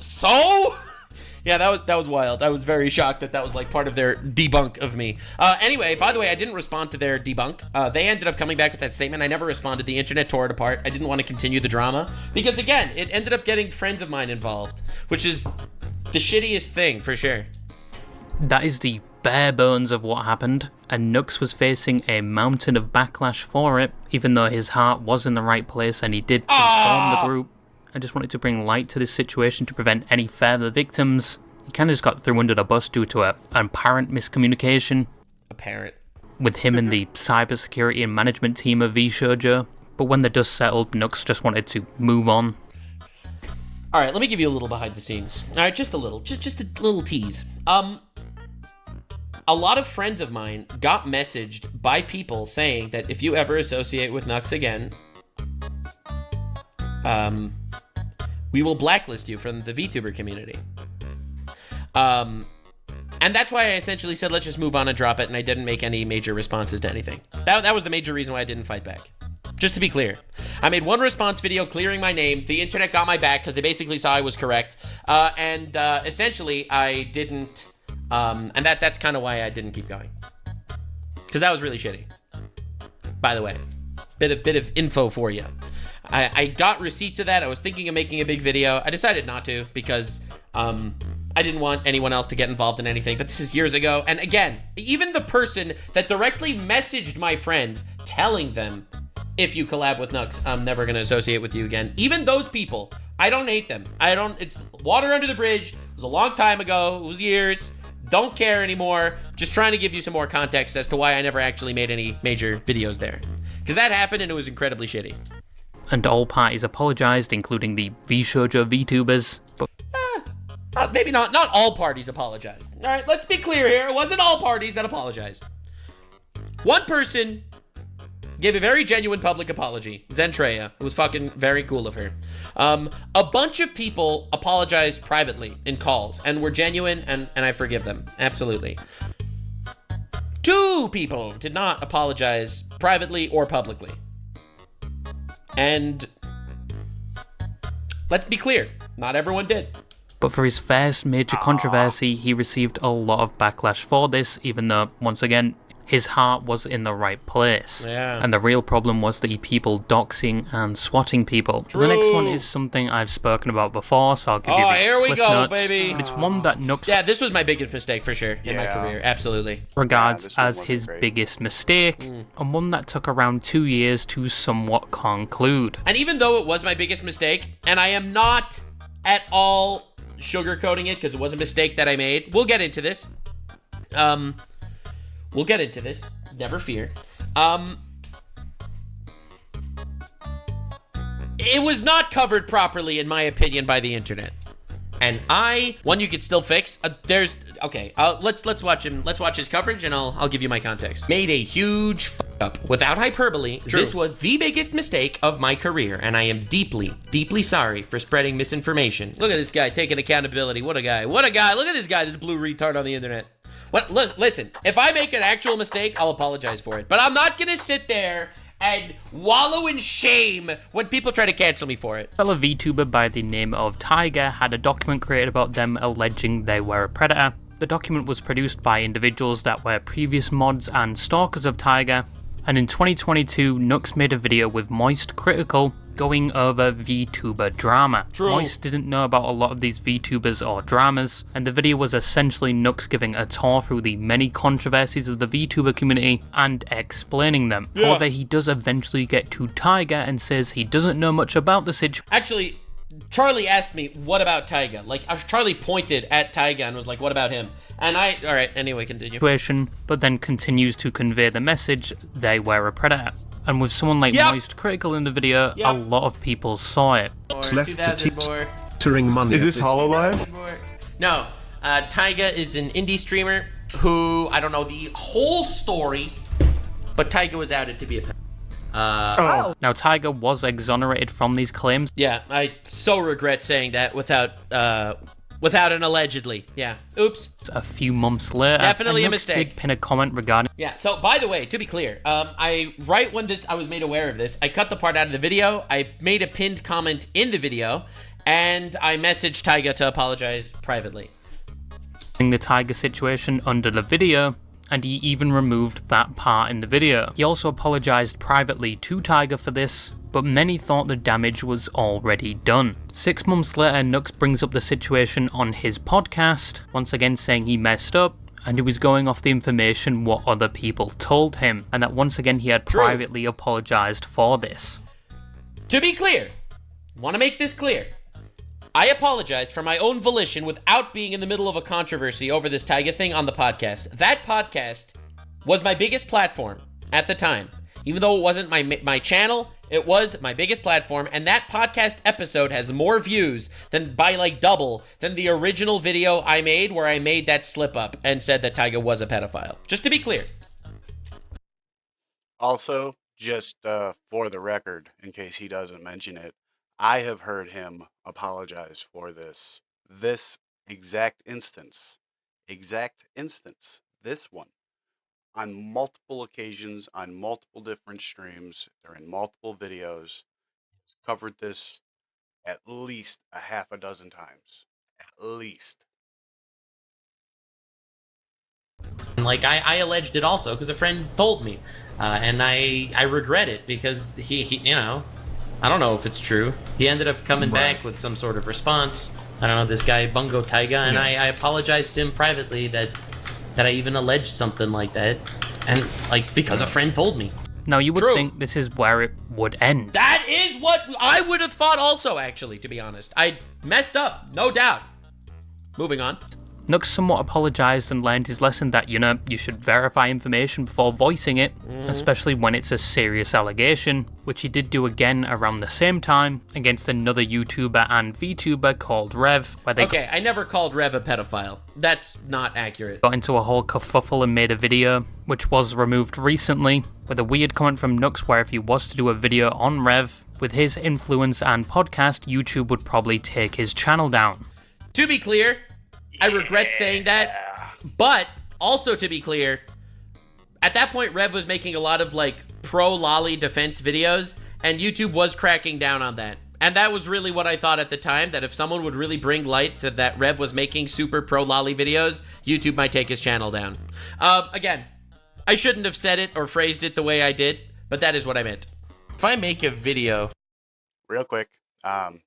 So? Yeah, that was wild. I was very shocked that was like part of their debunk of me. Anyway, by the way, I didn't respond to their debunk. They ended up coming back with that statement. I never responded. The internet tore it apart. I didn't want to continue the drama because, again, it ended up getting friends of mine involved, which is the shittiest thing for sure. That is the bare bones of what happened, and Nux was facing a mountain of backlash for it, even though his heart was in the right place and he did inform the group. I just wanted to bring light to this situation to prevent any further victims. He kind of just got thrown under the bus due to an apparent miscommunication. Apparent. With him and the cybersecurity and management team of VShojo. But when the dust settled, Nux just wanted to move on. All right, let me give you a little behind the scenes. All right, just a little. Just a little tease. A lot of friends of mine got messaged by people saying that if you ever associate with Nux again, we will blacklist you from the VTuber community. And that's why I essentially said, let's just move on and drop it, and I didn't make any major responses to anything. That was the major reason why I didn't fight back. Just to be clear. I made one response video clearing my name. The internet got my back because they basically saw I was correct. And essentially, I didn't... and that's kind of why I didn't keep going. Because that was really shitty. By the way. Bit of info for you. I got receipts of that. I was thinking of making a big video. I decided not to because I didn't want anyone else to get involved in anything. But this is years ago. And again, even the person that directly messaged my friends telling them, if you collab with Nux, I'm never going to associate with you again. Even those people, I don't hate them. It's water under the bridge. It was a long time ago. It was years. Don't care anymore. Just trying to give you some more context as to why I never actually made any major videos there. Because that happened and it was incredibly shitty. And all parties apologised, including the VShojo VTubers. But Maybe not. Not all parties apologized. All right, let's be clear here. It wasn't all parties that apologized. One person gave a very genuine public apology, Zentreya. It was fucking very cool of her. A bunch of people apologized privately in calls and were genuine, and I forgive them. Absolutely. 2 people did not apologize privately or publicly. And let's be clear, not everyone did. But for his first major controversy, he received a lot of backlash for this, even though, once again, his heart was in the right place. Yeah. And the real problem was the people doxing and swatting people. True. The next one is something I've spoken about before, so I'll give you the here we cliff go, notes. baby. It's one that Nux Yeah, this was my biggest mistake for sure in my Yeah. career. Absolutely. regards this one as wasn't his great. biggest mistake, and one that took around 2 years to somewhat conclude. And even though it was my biggest mistake, and I am not at all sugarcoating it because it was a mistake that I made. We'll get into this. We'll get into this. Never fear. It was not covered properly, in my opinion, by the internet. And one you could still fix. Let's watch him. Let's watch his coverage, and I'll give you my context. Made a huge fuck up. Without hyperbole, this was the biggest mistake of my career, and I am deeply, deeply sorry for spreading misinformation. Look at this guy taking accountability. What a guy. What a guy. Look at this guy, this blue retard on the internet. Look, listen. If I make an actual mistake, I'll apologize for it. But I'm not gonna sit there and wallow in shame when people try to cancel me for it. A fellow VTuber by the name of Tiger had a document created about them alleging they were a predator. The document was produced by individuals that were previous mods and stalkers of Tiger, and in 2022, Nux made a video with Moist Critical going over VTuber drama. True. Moist didn't know about a lot of these VTubers or dramas, and the video was essentially Nux giving a tour through the many controversies of the VTuber community and explaining them. However, he does eventually get to Tiger and says he doesn't know much about the situation. Actually, Charlie asked me, what about Taiga? Like, Charlie pointed at Taiga and was like, what about him? And alright, anyway, continue. But then continues to convey the message they were a predator. And with someone like Moist Critical in the video, a lot of people saw it. Left to teetering money. Is this HoloLive? No, Taiga is an indie streamer who, I don't know the whole story, but Taiga was outed to be a Now, Tiger was exonerated from these claims. Yeah, I so regret saying that without an allegedly. Yeah, oops. A few months later, Definitely and a Nux mistake. did pin a comment regarding Yeah, so by the way, to be clear, right when I was made aware of this, I cut the part out of the video, I made a pinned comment in the video, and I messaged Taiga to apologize privately. the Tiger situation under the video, and he even removed that part in the video. He also apologized privately to Tiger for this, but many thought the damage was already done. 6 months later, Nux brings up the situation on his podcast, once again saying he messed up, and he was going off the information what other people told him, and that once again he had privately apologized for this. To be clear, want to make this clear, I apologized for my own volition without being in the middle of a controversy over this Taiga thing on the podcast. That podcast was my biggest platform at the time. Even though it wasn't my channel, it was my biggest platform, and that podcast episode has more views than by like double than the original video I made where I made that slip up and said that Taiga was a pedophile. Just to be clear. Also, just for the record, in case he doesn't mention it, I have heard him apologize for this exact instance, this one, on multiple occasions, on multiple different streams. They're in multiple videos. He's covered this at least a half a dozen times. At least. Like, I alleged it also because a friend told me. And I regret it because he, you know, I don't know if it's true. He ended up coming back with some sort of response. I don't know, this guy, Bungo Taiga, and I apologized to him privately that I even alleged something like that. And, like, because a friend told me. Now, you would think this is where it would end. That is what I would have thought also, actually, to be honest. I messed up, no doubt. Moving on. Nux somewhat apologised and learned his lesson that, you should verify information before voicing it, especially when it's a serious allegation, which he did do again around the same time against another YouTuber and VTuber called Rev, where they Okay, I never called Rev a pedophile. That's not accurate. got into a whole kerfuffle and made a video, which was removed recently, with a weird comment from Nux where if he was to do a video on Rev, with his influence and podcast, YouTube would probably take his channel down. To be clear, I regret saying that, but also to be clear, at that point Rev was making a lot of like pro-lolly defense videos, and YouTube was cracking down on that. And that was really what I thought at the time, that if someone would really bring light to that Rev was making super pro-lolly videos, YouTube might take his channel down. Again, I shouldn't have said it or phrased it the way I did, but that is what I meant. If I make a video... Real quick,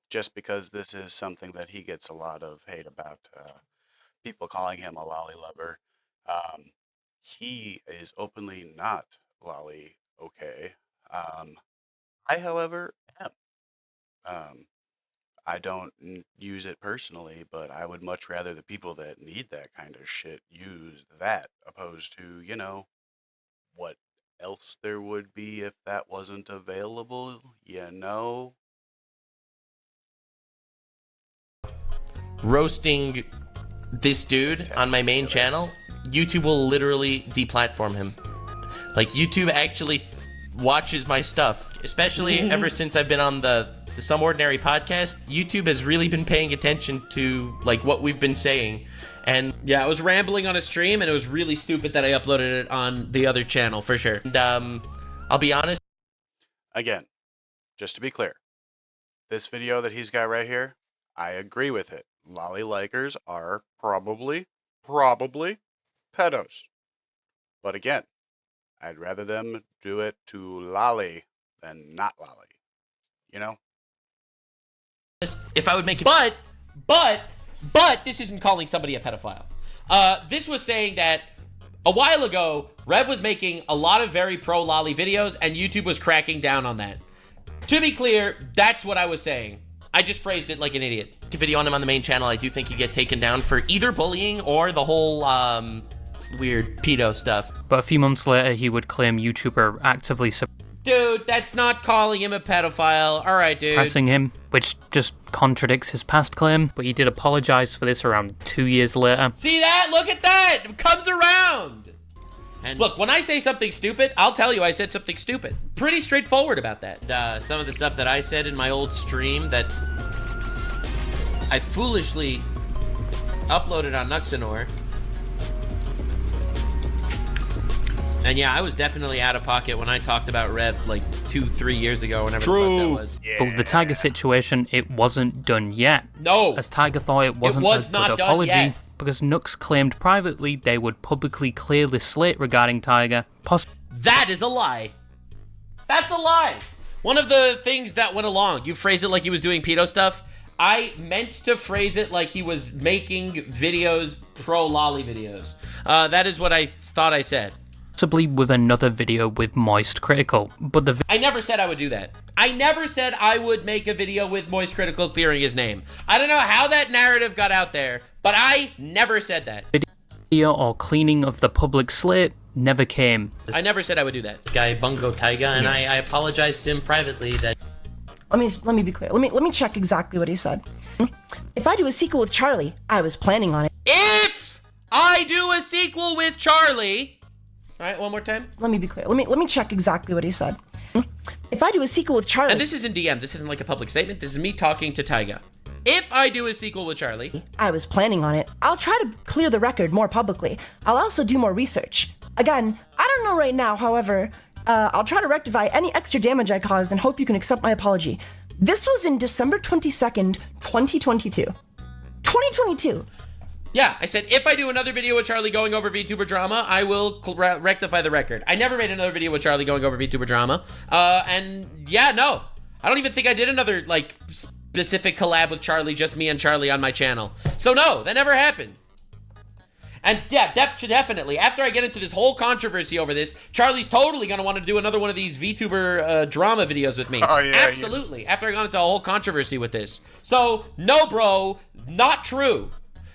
just because this is something that he gets a lot of hate about, people calling him a lolly lover, he is openly not lolly okay. I, however, am. I don't use it personally, but I would much rather the people that need that kind of shit use that opposed to, what else there would be if that wasn't available. Roasting this dude on my main channel, YouTube will literally deplatform him. Like, YouTube actually watches my stuff, especially ever since I've been on the Some Ordinary podcast. YouTube has really been paying attention to like what we've been saying. And yeah, I was rambling on a stream, and it was really stupid that I uploaded it on the other channel for sure. And I'll be honest. Again, just to be clear, this video that he's got right here, I agree with it. Lolly likers are probably pedos. But again, I'd rather them do it to lolly than not lolly. If I would make it, but this isn't calling somebody a pedophile. This was saying that a while ago, Rev was making a lot of very pro-lolly videos, and YouTube was cracking down on that. To be clear, that's what I was saying. I just phrased it like an idiot. A video on him on the main channel, I do think he'd get taken down for either bullying or the whole weird pedo stuff. But a few months later, he would claim YouTuber actively Dude, that's not calling him a pedophile. All right, dude. suppressing him, which just contradicts his past claim, but he did apologise for this around 2 years later. See that? Look at that! It comes around! And look, when I say something stupid, I'll tell you I said something stupid. Pretty straightforward about that. Some of the stuff that I said in my old stream that I foolishly uploaded on Nuxanor. And yeah, I was definitely out of pocket when I talked about Rev like 2-3 years ago, whenever the fuck that was. But with the Tiger situation, it wasn't done yet. No! As Tiger thought it wasn't was a not good done apology, yet. because Nux claimed privately they would publicly clear the slate regarding Tiger, That is a lie. That's a lie. One of the things that went along, you phrased it like he was doing pedo stuff. I meant to phrase it like he was making videos, pro-lolly videos. That is what I thought I said. possibly with another video with Moist Critical, but the I never said I would do that. I never said I would make a video with Moist Critical clearing his name. I don't know how that narrative got out there, but I never said that. video or cleaning of the public slate never came. I never said I would do that. This guy Bungo Taiga, and I apologized to him privately that... Let me be clear. Let me check exactly what he said. If I do a sequel with Charlie, I was planning on it. If I do a sequel with Charlie... All right, one more time. Let me be clear. Let me check exactly what he said. If I do a sequel with Charlie... And this is in DM. This isn't like a public statement. This is me talking to Taiga. If I do a sequel with Charlie... I was planning on it. I'll try to clear the record more publicly. I'll also do more research. Again, I don't know right now, however, I'll try to rectify any extra damage I caused and hope you can accept my apology. This was in December 22nd, 2022. 2022. Yeah, I said, if I do another video with Charlie going over VTuber drama, I will rectify the record. I never made another video with Charlie going over VTuber drama. And yeah, no. I don't even think I did another, like, specific collab with Charlie, just me and Charlie on my channel. So no, that never happened. And yeah, definitely, after I get into this whole controversy over this, Charlie's totally going to want to do another one of these VTuber drama videos with me. Oh, yeah, absolutely, after I got into a whole controversy with this. So, no, bro, not true.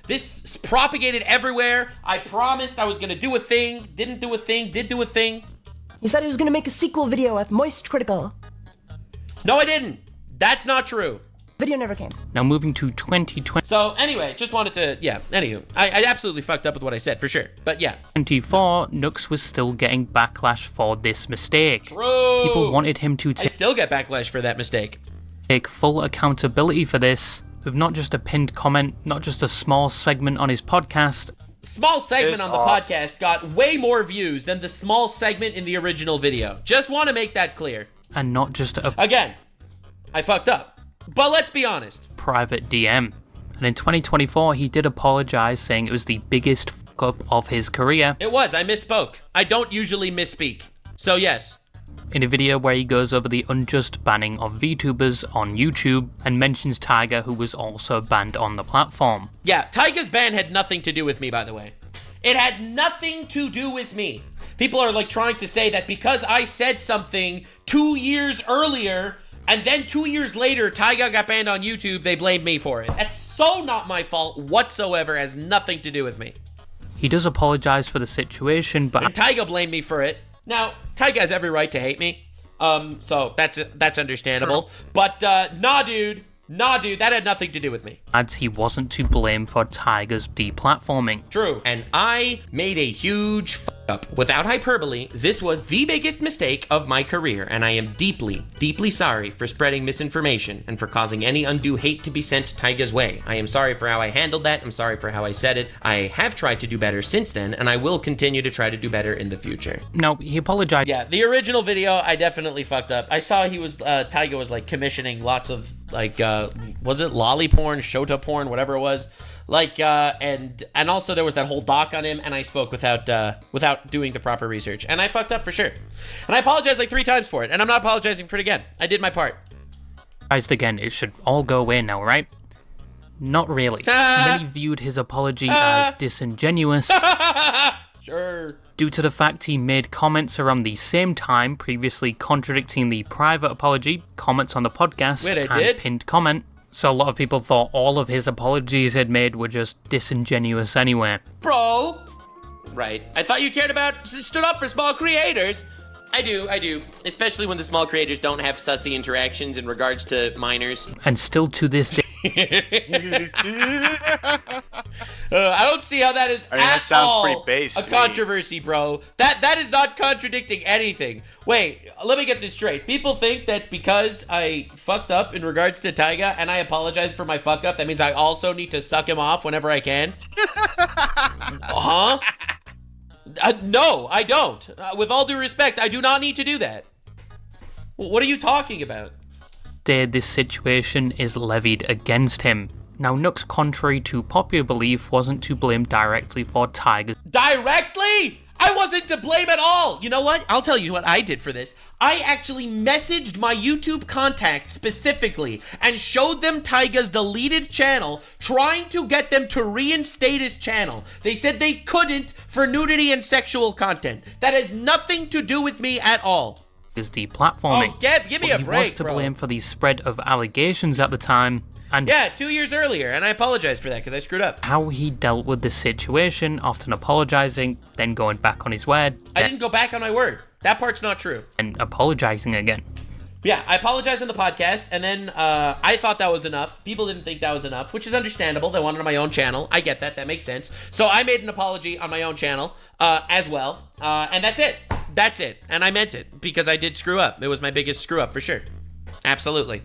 This propagated everywhere. I promised I was gonna do a thing, didn't do a thing, did do a thing. He said he was gonna make a sequel video with Moist Critical. No, I didn't. That's not true. Video never came. Now moving to 2024, So anyway, just wanted to, anywho. I absolutely fucked up with what I said, for sure. But yeah. Nux was still getting backlash for this mistake. True. People wanted him to I still get backlash for that mistake. take full accountability for this, with not just a pinned comment, not just a small segment on his podcast. Small segment Piss on the off. podcast got way more views than the small segment in the original video. Just want to make that clear. And not just a Again, I fucked up. But let's be honest. private DM. And in 2024, he did apologize, saying it was the biggest fuck up of his career. It was. I misspoke. I don't usually misspeak. So yes. In a video where he goes over the unjust banning of VTubers on YouTube and mentions Tiger, who was also banned on the platform. Yeah, Tyga's ban had nothing to do with me, by the way. It had nothing to do with me. People are like trying to say that because I said something 2 years earlier, and then 2 years later, Tyga got banned on YouTube, they blamed me for it. That's so not my fault whatsoever, has nothing to do with me. He does apologize for the situation, but And Tyga blamed me for it. Now, Tyga has every right to hate me. So that's understandable. But nah, dude, that had nothing to do with me. adds he wasn't to blame for Tiger's deplatforming. True. And I made a huge fuck up. Without hyperbole, this was the biggest mistake of my career, and I am deeply, deeply sorry for spreading misinformation and for causing any undue hate to be sent Tyga's way. I am sorry for how I handled that. I'm sorry for how I said it. I have tried to do better since then, and I will continue to try to do better in the future. No, he apologized. Yeah, the original video, I definitely fucked up. I saw he was, Tyga was like commissioning lots of like, was it lolly porn, Shota porn, whatever it was? Like, and also there was that whole doc on him, and I spoke without doing the proper research, and I fucked up for sure. And I apologized like 3 times for it, and I'm not apologizing for it again. I did my part. Again, it should all go away now, right? Not really. Many viewed his apology as disingenuous Sure. due to the fact he made comments around the same time, previously contradicting the private apology, comments on the podcast, Wait, I and did? pinned comment. So a lot of people thought all of his apologies had made were just disingenuous anyway. Bro. Right. I thought you cared about, stood up for small creators. I do. Especially when the small creators don't have sussy interactions in regards to minors. And still to this day, I don't see how that is I mean, that at sounds all pretty base a to me. controversy, bro. That is not contradicting anything. Wait, let me get this straight. People think that because I fucked up in regards to Tyga and I apologize for my fuck up, that means I also need to suck him off whenever I can? Huh? No, I don't. With all due respect, I do not need to do that. What are you talking about? this situation is levied against him. Now, Nux, contrary to popular belief, wasn't to blame directly for Tiger's Directly? I wasn't to blame at all. You know what? I'll tell you what I did for this. I actually messaged my YouTube contacts specifically and showed them Tyga's deleted channel, trying to get them to reinstate his channel. They said they couldn't for nudity and sexual content. That has nothing to do with me at all. deplatforming. Oh, give me But a he break, was to bro. blame for the spread of allegations at the time, and Yeah, 2 years earlier, and I apologize for that because I screwed up. how he dealt with the situation, often apologizing, then going back on his word, I didn't go back on my word. That part's not true. and apologizing again. Yeah, I apologized on the podcast, and then I thought that was enough. People didn't think that was enough, which is understandable. They wanted it on my own channel. I get that. That makes sense. So I made an apology on my own channel as well, and that's it. That's it. And I meant it because I did screw up. It was my biggest screw up for sure. Absolutely.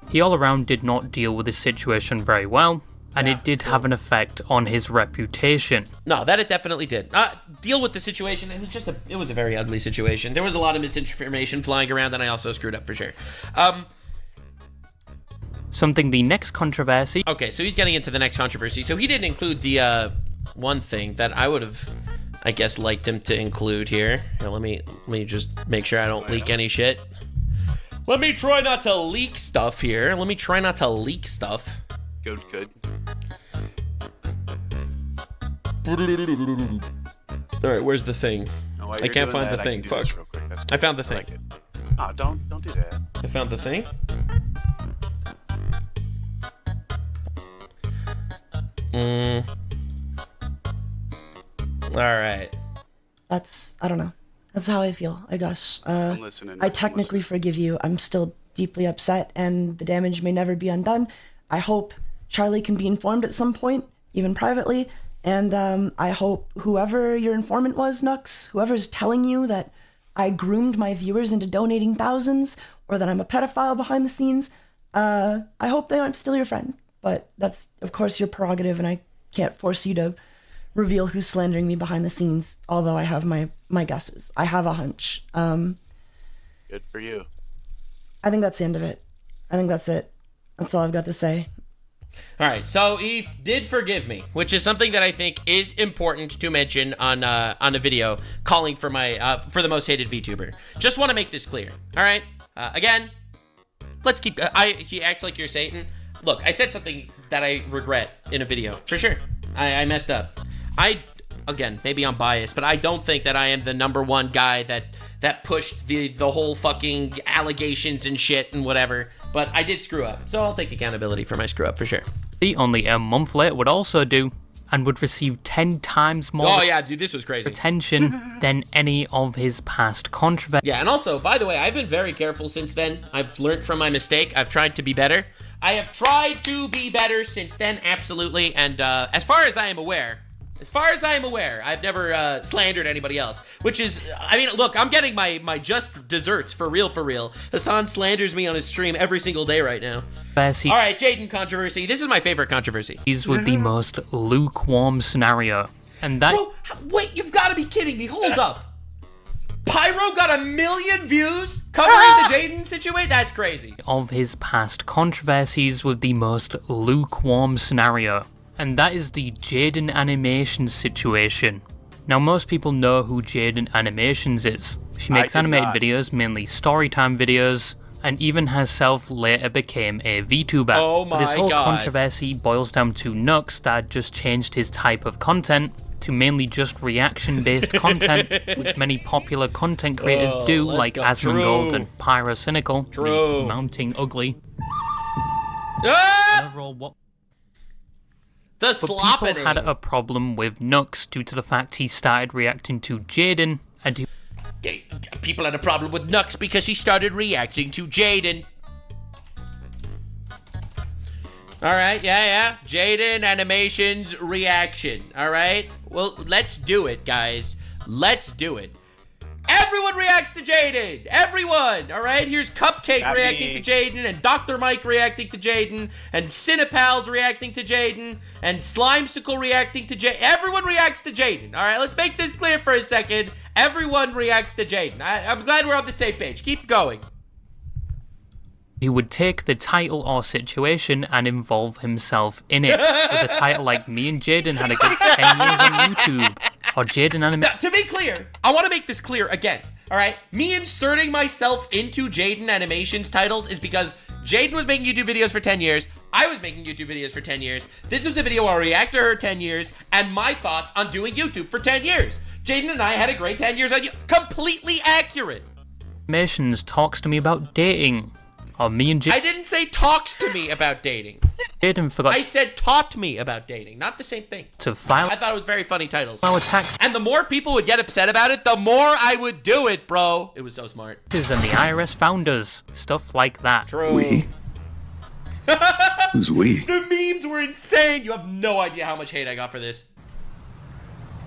He all around did not deal with the situation very well, and Yeah, it did have an effect on his reputation. No, that it definitely did. Deal with the situation. It was a very ugly situation. There was a lot of misinformation flying around, and I also screwed up for sure. Something the next controversy Okay, so he's getting into the next controversy. So he didn't include the one thing that I would have, I guess, liked him to include here. Here, let me just make sure I don't leak any shit. Let me try not to leak stuff here. Let me try not to leak stuff. Good. All right, where's the thing? Now, while I you're can't doing find that, the I thing. can do this Fuck. real quick. That's I found the I like thing. it. Oh, don't do that. I found the thing. All right. I don't know. That's how I feel, I guess. I'm listening. I technically forgive you. I'm still deeply upset, and the damage may never be undone. I hope Charlie can be informed at some point, even privately, and I hope whoever your informant was, Nux, whoever's telling you that I groomed my viewers into donating thousands, or that I'm a pedophile behind the scenes, I hope they aren't still your friend. But that's, of course, your prerogative, and I can't force you to reveal who's slandering me behind the scenes, although I have my guesses. I have a hunch. Good for you. I think that's the end of it. I think that's it. That's all I've got to say. All right, so he did forgive me, which is something that I think is important to mention on a video calling for my for the most hated VTuber. Just want to make this clear. All right, again, let's keep. He acts like you're Satan. Look, I said something that I regret in a video for sure. I messed up. Again, maybe I'm biased, but I don't think that I am the #1 guy that pushed the whole fucking allegations and shit and whatever. But I did screw up, so I'll take accountability for my screw up for sure. Only a month later would also do, and would receive 10 times more Oh yeah, dude, this was crazy. attention than any of his past controversies. Yeah, and also, by the way, I've been very careful since then. I've learned from my mistake. I've tried to be better. I have tried to be better since then, absolutely. And as far as I am aware, I've never slandered anybody else. Which is, I mean, look, I'm getting my just desserts for real. Hassan slanders me on his stream every single day right now. All right, Jaden controversy. This is my favorite controversy. These were the most lukewarm scenario. And that Bro, wait, you've got to be kidding me. Hold up. Pyro got 1 million views covering the Jaden situation? That's crazy. of his past controversies with the most lukewarm scenario. And that is the Jaden Animations situation. Now, most people know who Jaden Animations is. She makes did animated not. videos, mainly storytime videos, and even herself later became a VTuber. Oh But this my whole God. controversy boils down to Nux that had just changed his type of content to mainly just reaction-based content, which many popular content creators do, let's like go. Asmongold True. and Pyrocynical, True. the Mounting Ugly. Ah! Overall, what The But slopping. people had a problem with Nux due to the fact he started reacting to Jaden, and he People had a problem with Nux because he started reacting to Jaden. Alright, yeah. Jaden Animations reaction. Alright? Well, let's do it, guys. Let's do it. Everyone reacts to Jaden! Everyone! Alright? Here's Cupcake Not reacting me. to Jaden, and Dr. Mike reacting to Jaden, and Cinepals reacting to Jaden, and Slimesicle reacting to Jaden. Everyone reacts to Jaden. Alright, let's make this clear for a second. Everyone reacts to Jaden. I'm glad we're on the same page. Keep going. would take the title or situation and involve himself in it. With a title like Me and Jaden had a good 10 years on YouTube, or Jaden Anime. Now, to be clear, I want to make this clear again. All right, me inserting myself into Jaden Animations titles is because Jaden was making YouTube videos for 10 years. I was making YouTube videos for 10 years. This was a video where I react to her 10 years and my thoughts on doing YouTube for 10 years. Jaden and I had a great 10 years on YouTube. Completely accurate. Animations talks to me about dating. Or me and I didn't say talks to me about dating. Jaden forgot I said taught me about dating. Not the same thing. to file I thought it was very funny titles. our taxes And the more people would get upset about it, the more I would do it, bro. It was so smart. and the IRS found us. Stuff like that. True. We? Who's we? The memes were insane. You have no idea how much hate I got for this.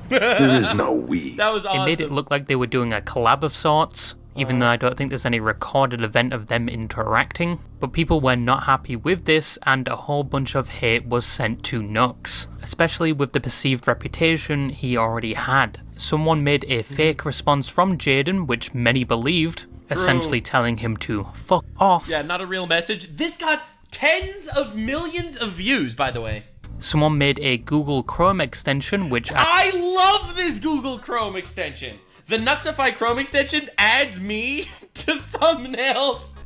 There is no we. That was It awesome. made it look like they were doing a collab of sorts, even though I don't think there's any recorded event of them interacting. But people were not happy with this, and a whole bunch of hate was sent to Nux, especially with the perceived reputation he already had. Someone made a fake response from Jaden, which many believed, essentially telling him to fuck off. Yeah, not a real message. This got tens of millions of views, by the way. Someone made a Google Chrome extension, which I love this Google Chrome extension. The Nuxify Chrome extension adds me to thumbnails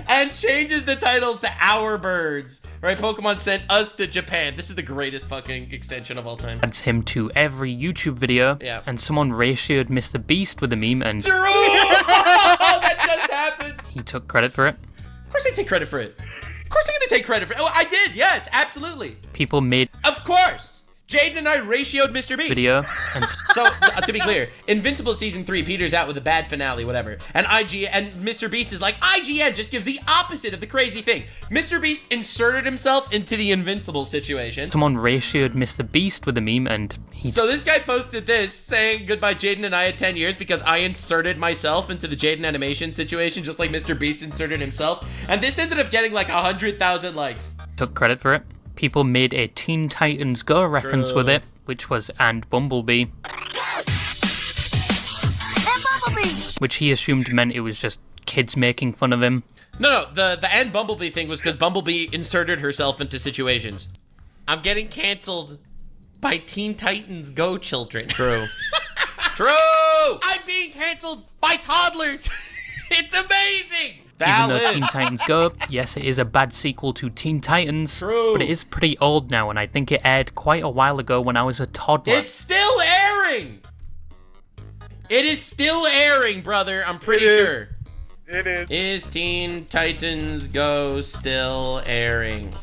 and changes the titles to Our Birds. Right, Pokemon sent us to Japan. This is the greatest fucking extension of all time. adds him to every YouTube video, Yeah. and someone ratioed Mr. Beast with a meme, and True! That just happened. he took credit for it. Of course I take credit for it. Of course I'm gonna take credit for it. Oh, I did, yes, absolutely. People made Of course. Jaden and I ratioed Mr. Beast. video and So, to be clear, Invincible Season 3 peters out with a bad finale, whatever. And Mr. Beast is like, IGN just gives the opposite of the crazy thing. Mr. Beast inserted himself into the Invincible situation. someone ratioed Mr. Beast with a meme, and he So this guy posted this saying goodbye Jaden and I had 10 years because I inserted myself into the Jaden animation situation just like Mr. Beast inserted himself. And this ended up getting like 100,000 likes. took credit for it. People made a Teen Titans Go reference with it, which was "and Bumblebee," which he assumed meant it was just kids making fun of him. No, the and Bumblebee thing was because Bumblebee inserted herself into situations. I'm getting canceled by Teen Titans Go children. True. True! I'm being canceled by toddlers. It's amazing! Even though Valid. Teen Titans Go, yes, it is a bad sequel to Teen Titans, True. but it is pretty old now, and I think it aired quite a while ago when I was a toddler. It's still airing! It is still airing, brother. I'm pretty sure. It is. Is Teen Titans Go still airing?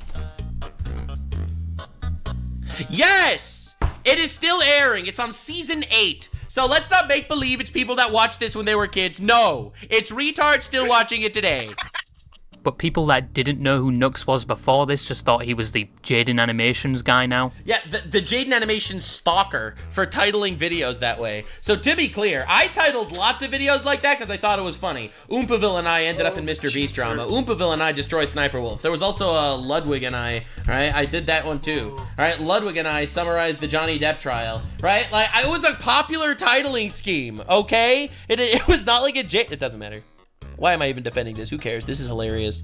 Yes! It is still airing. It's on season 8. So let's not make believe it's people that watched this when they were kids. No, it's retards still watching it today. But people that didn't know who Nux was before this just thought he was the Jaden Animations guy now. Yeah, the Jaden Animation stalker for titling videos that way. So to be clear, I titled lots of videos like that because I thought it was funny. Oompaville and I ended up in Mr. Beast drama. Oompaville and I destroy Sniper Wolf. There was also a Ludwig and I, right? I did that one too. All right, Ludwig and I summarized the Johnny Depp trial, right? Like, it was a popular titling scheme, okay? It was not like it doesn't matter. Why am I even defending this? Who cares? This is hilarious.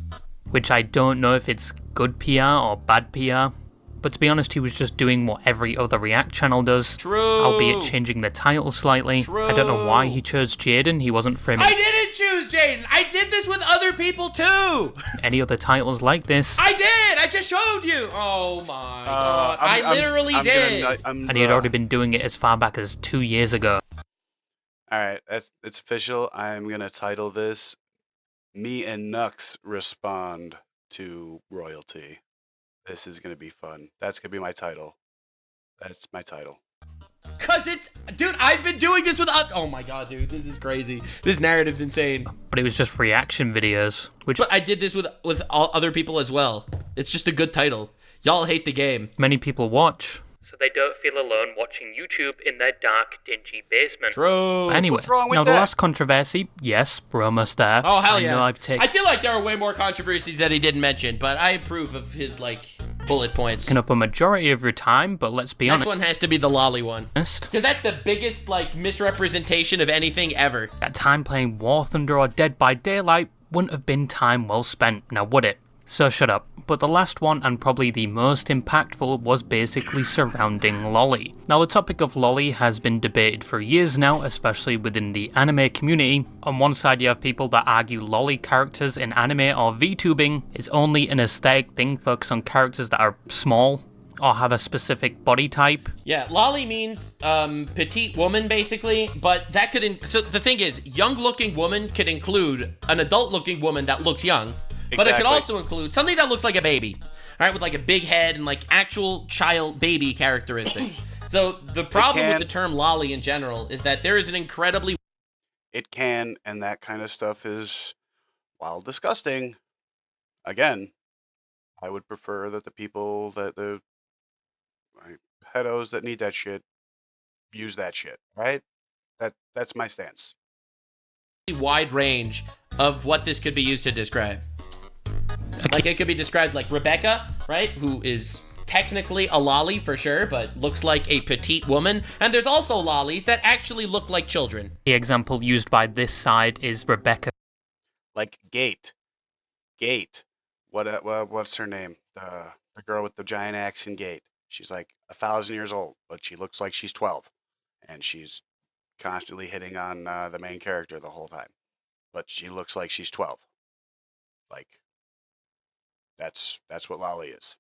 Which I don't know if it's good PR or bad PR. But to be honest, he was just doing what every other React channel does. True. Albeit changing the title slightly. I don't know why he chose Jaden. He wasn't framing I didn't choose Jaden. I did this with other people too. any other titles like this. I did. I just showed you. Oh my god. I literally did. And he had already been doing it as far back as 2 years ago. Alright, it's official. I'm gonna title this Me and Nux Respond to Royalty. This is gonna be fun. That's gonna be my title. That's my title. Cause it's, dude, I've been doing this with oh my god, dude, this is crazy. This narrative's insane. But it was just reaction videos, which But I did this with all other people as well. It's just a good title. Y'all hate the game. many people watch. So they don't feel alone watching YouTube in their dark, dingy basement. True. Anyway, What's wrong with now the that? last controversy, yes, we're almost there. Oh hell I yeah. know I've taken I feel like there are way more controversies that he didn't mention, but I approve of his like bullet points. up a majority of your time, but let's be Next honest. one has to be the lolly one. At Because that's the biggest, like, misrepresentation of anything ever. that time playing War Thunder or Dead by Daylight wouldn't have been time well spent, now would it? So shut up. But the last one, and probably the most impactful, was basically surrounding Lolly. Now the topic of Lolly has been debated for years now, especially within the anime community. On one side you have people that argue Lolly characters in anime or VTubing is only an aesthetic thing focused on characters that are small, or have a specific body type. Yeah, lolly means petite woman, basically, but that could... So the thing is, young-looking woman could include an adult-looking woman that looks young, but it could Exactly. also include something that looks like a baby, right? With like a big head and like actual child baby characteristics. So the problem with can- the term lolly in general is that there is an incredibly It can, and that kind of stuff is, while disgusting, again, I would prefer that the people that the pedos that need that shit use that shit, right? That's my stance. wide range of what this could be used to describe. Like it could be described like Rebecca, right? Who is technically a lolly for sure, but looks like a petite woman. And there's also lollies that actually look like children. The example used by this side is Rebecca. Like Gate. What's her name? The girl with the giant axe in Gate. She's like 1,000 years old, but she looks like she's 12, and she's constantly hitting on the main character the whole time, but she looks like she's 12. Like, that's what Lolly is.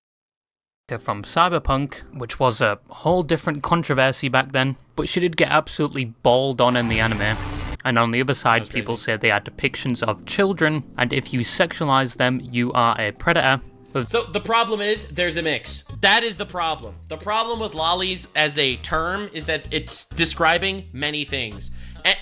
From Cyberpunk, which was a whole different controversy back then, but she did get absolutely balled on in the anime. And on the other side, That's people crazy. say they are depictions of children, and if you sexualize them, you are a predator. So the problem is there's a mix. That is the problem. The problem with lollies as a term is that it's describing many things. And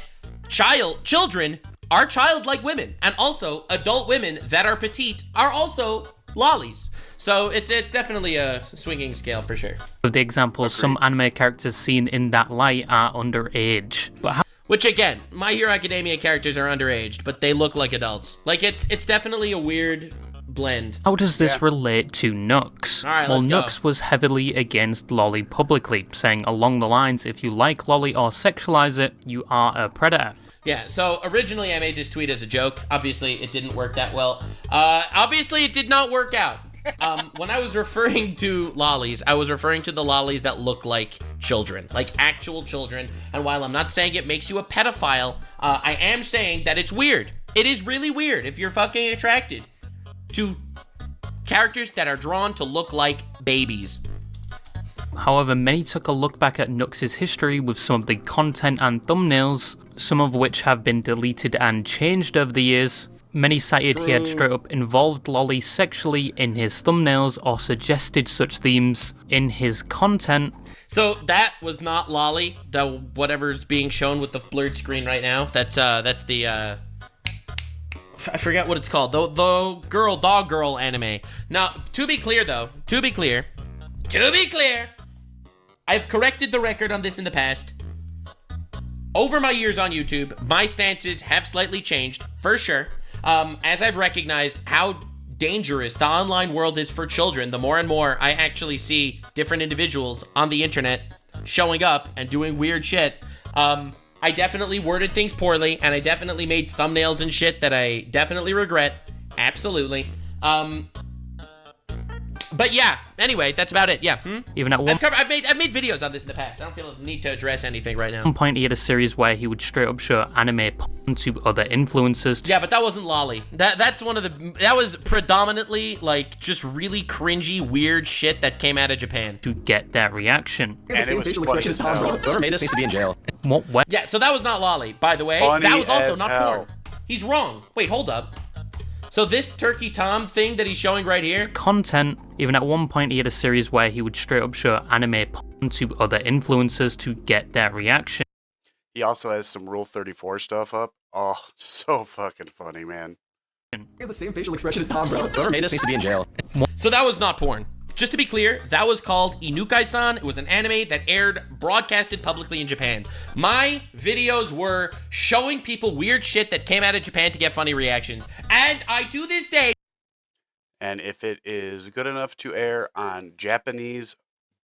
children are childlike women, and also adult women that are petite are also lollies. So it's definitely a swinging scale for sure. With the example, some anime characters seen in that light are underage. But Which again, My Hero Academia characters are underaged, but they look like adults. Like it's definitely a weird blend. how does this relate to Nux? All right, well, let's go. Nux was heavily against lolly publicly, saying along the lines, if you like lolly or sexualize it, you are a predator. Yeah, so originally I made this tweet as a joke. Obviously, it didn't work that well. Obviously, it did not work out. When I was referring to lollies, I was referring to the lollies that look like children, like actual children. And while I'm not saying it makes you a pedophile, I am saying that it's weird. It is really weird if you're fucking attracted to characters that are drawn to look like babies. However, many took a look back at Nux's history with some of the content and thumbnails, some of which have been deleted and changed over the years. Many cited he had straight up involved lolly sexually in his thumbnails or suggested such themes in his content. So that was not lolly, the whatever's being shown with the blurred screen right now. That's the I forget what it's called. The dog girl anime. Now, to be clear, I've corrected the record on this in the past. Over my years on YouTube, my stances have slightly changed, for sure. As I've recognized how dangerous the online world is for children, the more and more I actually see different individuals on the internet showing up and doing weird shit. I definitely worded things poorly, and I definitely made thumbnails and shit that I definitely regret. Absolutely. But yeah, anyway, that's about it. Yeah. Even at one I've made videos on this in the past. I don't feel the need to address anything right now. point, he had a series where he would straight up show anime porn to other influencers Yeah, but that wasn't lolly. That was predominantly like just really cringy, weird shit that came out of Japan. to get their reaction. And it was funny as hell. Whoever made this needs to be in jail. What? Yeah, so that was not lolly, by the way. Funny That was also as not hell. porn. He's wrong. Wait, hold up. So this Turkey Tom thing that he's showing right here, Content. Even at one point, he had a series where he would straight up show anime porn to other influencers to get their reaction. He also has some Rule 34 stuff up. Oh, so fucking funny, man. He has the same facial expression as Tom, bro. Whoever made this needs to be in jail. so that was not porn. Just to be clear, that was called Inukai-san. It was an anime that aired, broadcasted publicly in Japan. My videos were showing people weird shit that came out of Japan to get funny reactions. And I, to this day, And if it is good enough to air on Japanese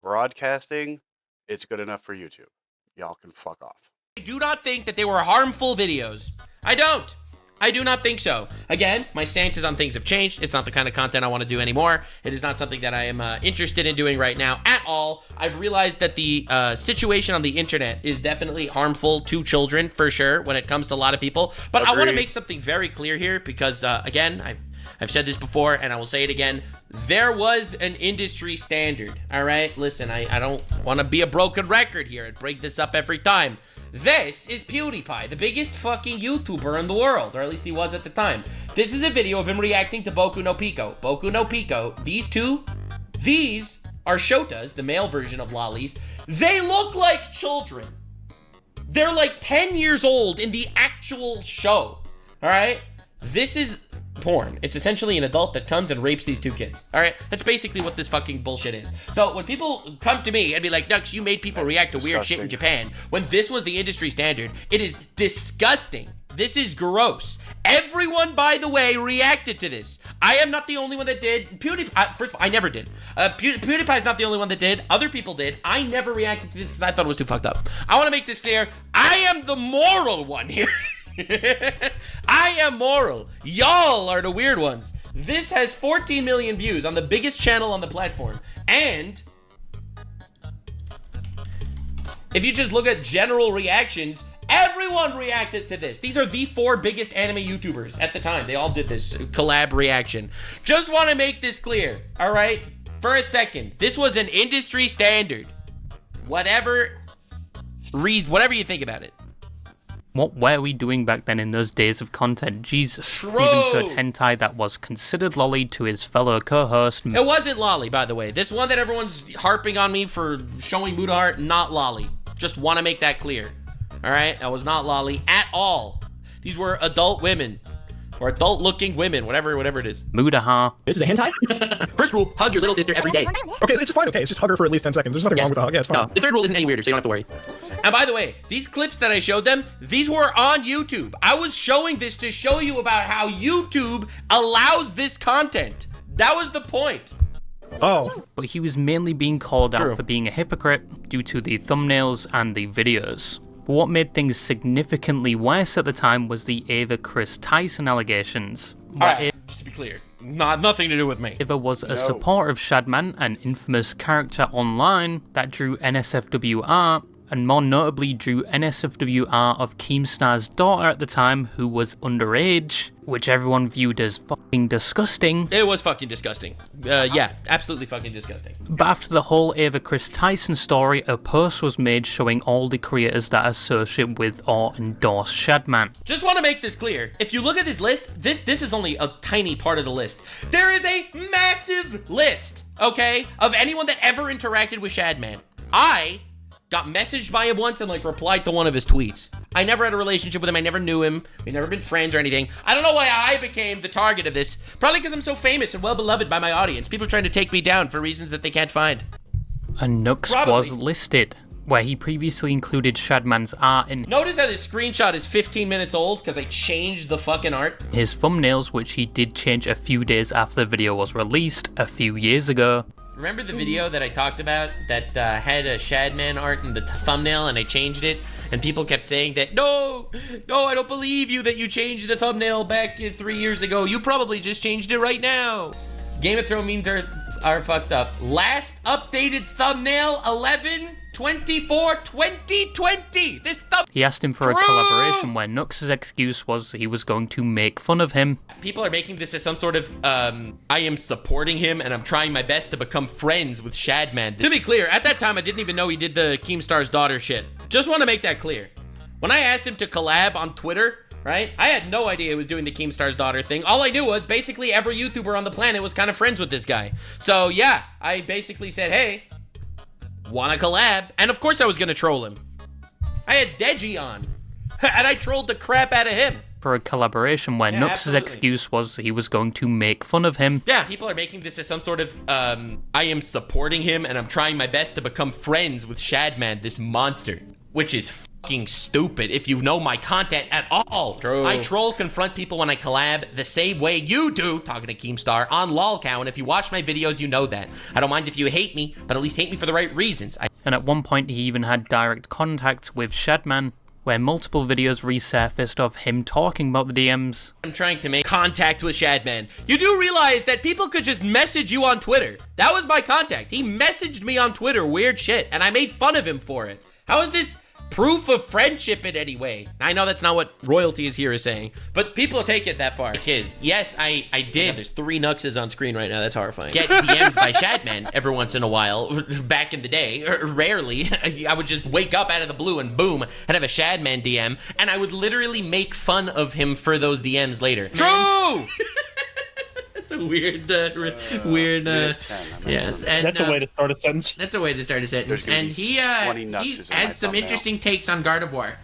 broadcasting, it's good enough for YouTube. Y'all can fuck off. do not think that they were harmful videos. I don't. I do not think so. Again, my stances on things have changed. It's not the kind of content I want to do anymore. It is not something that I am interested in doing right now at all. I've realized that the situation on the internet is definitely harmful to children, for sure, when it comes to a lot of people. But I want to Agreed. make something very clear here because, again, I've said this before and I will say it again. There was an industry standard, all right? Listen, I don't want to be a broken record here and break this up every time. This is PewDiePie, the biggest fucking YouTuber in the world, or at least he was at the time. This is a video of him reacting to Boku no Pico. Boku no Pico, these are Shotas, the male version of lollies. They look like children. They're like 10 years old in the actual show, all right? This is porn. It's essentially an adult that comes and rapes these two kids. All right, that's basically what this fucking bullshit is. So when people come to me and be like, Nux, you made people react to weird shit in Japan, when this was the industry standard, it is disgusting. This is gross. Everyone, by the way, reacted to this. I am not the only one that did. PewDiePie, first of all, I never did. PewDiePie's not the only one that did. Other people did. I never reacted to this because I thought it was too fucked up. I want to make this clear. I am the moral one here. I am moral. Y'all are the weird ones. This has 14 million views on the biggest channel on the platform. And if you just look at general reactions, everyone reacted to this. These are the 4 biggest anime YouTubers at the time. They all did this collab reaction. Just want to make this clear, all right? For a second, this was an industry standard. Whatever you think about it. What were we doing back then in those days of content? Jesus. True. He even showed hentai that was considered lolly to his fellow co-host. It wasn't lolly, by the way. This one that everyone's harping on me for showing Muda Heart, not lolly. Just want to make that clear. All right? That was not lolly at all. These were adult women. Or adult-looking women, whatever it is. Mudaha. This is a hentai? First rule, hug your little sister every day. Okay, it's fine. Okay, it's just hug her for at least 10 seconds. There's nothing wrong with the hug. Yeah, it's fine. No, the third rule isn't any weirder, so you don't have to worry. And by the way, these clips that I showed them, these were on YouTube. I was showing this to show you about how YouTube allows this content. That was the point. Oh. But he was mainly being called True. out for being a hypocrite due to the thumbnails and the videos. But what made things significantly worse at the time was the Ava Chris Tyson allegations. Alright, just to be clear, nothing to do with me. Ava was a supporter of Shadman, an infamous character online that drew NSFWR, and more notably drew NSFWR of Keemstar's daughter at the time, who was underage, which everyone viewed as fucking disgusting. It was fucking disgusting. Yeah, absolutely fucking disgusting. But after the whole Ava Chris Tyson story, a post was made showing all the creators that associate with or endorse Shadman. Just want to make this clear. If you look at this list, this is only a tiny part of the list. There is a massive list, okay, of anyone that ever interacted with Shadman. I got messaged by him once and replied to one of his tweets. I never had a relationship with him. I never knew him. We've never been friends or anything. I don't know why I became the target of this. Probably because I'm so famous and well beloved by my audience. People are trying to take me down for reasons that they can't find. And Nux Probably. was listed, where he previously included Shadman's art in Notice how this screenshot is 15 minutes old because I changed the fucking art. his thumbnails, which he did change a few days after the video was released a few years ago. Remember the video that I talked about that had a Shadman art in the thumbnail and I changed it? And people kept saying that, no, I don't believe you that you changed the thumbnail back 3 years ago. You probably just changed it right now. Game of Thrones memes are fucked up. Last updated thumbnail, 11/24/2020. This He asked him for a collaboration where Nux's excuse was he was going to make fun of him. People are making this as some sort of, I am supporting him and I'm trying my best to become friends with Shadman. To be clear, at that time, I didn't even know he did the Keemstar's daughter shit. Just want to make that clear. When I asked him to collab on Twitter, right, I had no idea he was doing the Keemstar's daughter thing. All I knew was basically every YouTuber on the planet was kind of friends with this guy. So yeah, I basically said, hey, wanna collab? And of course I was gonna troll him. I had Deji on, and I trolled the crap out of him. For a collaboration where Yeah, Nux's absolutely. excuse was he was going to make fun of him. Yeah, people are making this as some sort of, I am supporting him and I'm trying my best to become friends with Shadman, this monster. Which is fucking stupid if you know my content at all. True. I troll confront people when I collab the same way you do, talking to Keemstar, on LOLCow, and if you watch my videos, you know that. I don't mind if you hate me, but at least hate me for the right reasons. And at one point he even had direct contact with Shadman, where multiple videos resurfaced of him talking about the DMs. I'm trying to make contact with Shadman. You do realize that people could just message you on Twitter. That was my contact. He messaged me on Twitter, weird shit, and I made fun of him for it. How is this proof of friendship in any way? I know that's not what royalty is here is saying, but people take it that far. Kids, yes, I did. There's 3 Nuxes on screen right now. That's horrifying. Get DM'd by Shadman every once in a while. Back in the day, rarely, I would just wake up out of the blue and boom, I'd have a Shadman DM, and I would literally make fun of him for those DMs later. True! That's a weird, Give it a 10. I mean, yeah. And, That's a way to start a sentence. That's a way to start a sentence. There's gonna And be he 20 he Nuxes in my has some thumbnail. interesting takes on Gardevoir.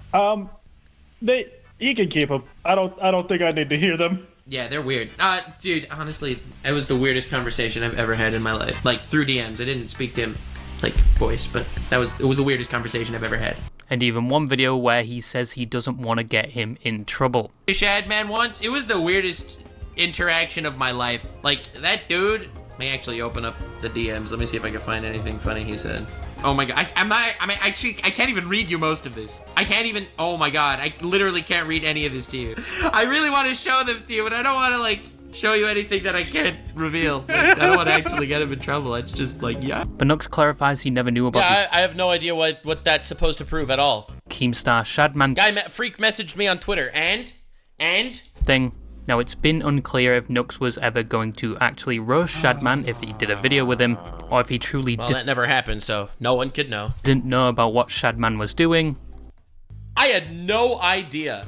He can keep them. I don't think I need to hear them. Yeah, they're weird. Dude, honestly, it was the weirdest conversation I've ever had in my life. Through DMs. I didn't speak to him, voice, but it was the weirdest conversation I've ever had. And even one video where he says he doesn't want to get him in trouble. Shadman once, it was the weirdest interaction of my life. That dude, let me actually open up the DMs. Let me see if I can find anything funny he said. Oh my god, I can't even read you most of this. Oh my god, I literally can't read any of this to you. I really want to show them to you, but I don't want to, show you anything that I can't reveal. I don't want to actually get him in trouble. It's just yeah. But Nux clarifies he never knew about Yeah, I have no idea what that's supposed to prove at all. the Keemstar Shadman Freak messaged me on Twitter, and? thing. Now, it's been unclear if Nux was ever going to actually roast Shadman if he did a video with him, or if he truly Well, that never happened, so no one could know. didn't know about what Shadman was doing. I had no idea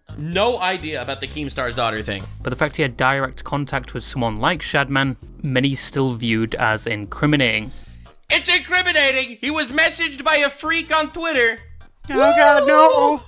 about the Keemstar's daughter thing. But the fact he had direct contact with someone like Shadman, many still viewed as incriminating. It's incriminating! He was messaged by a freak on Twitter. Oh God, no!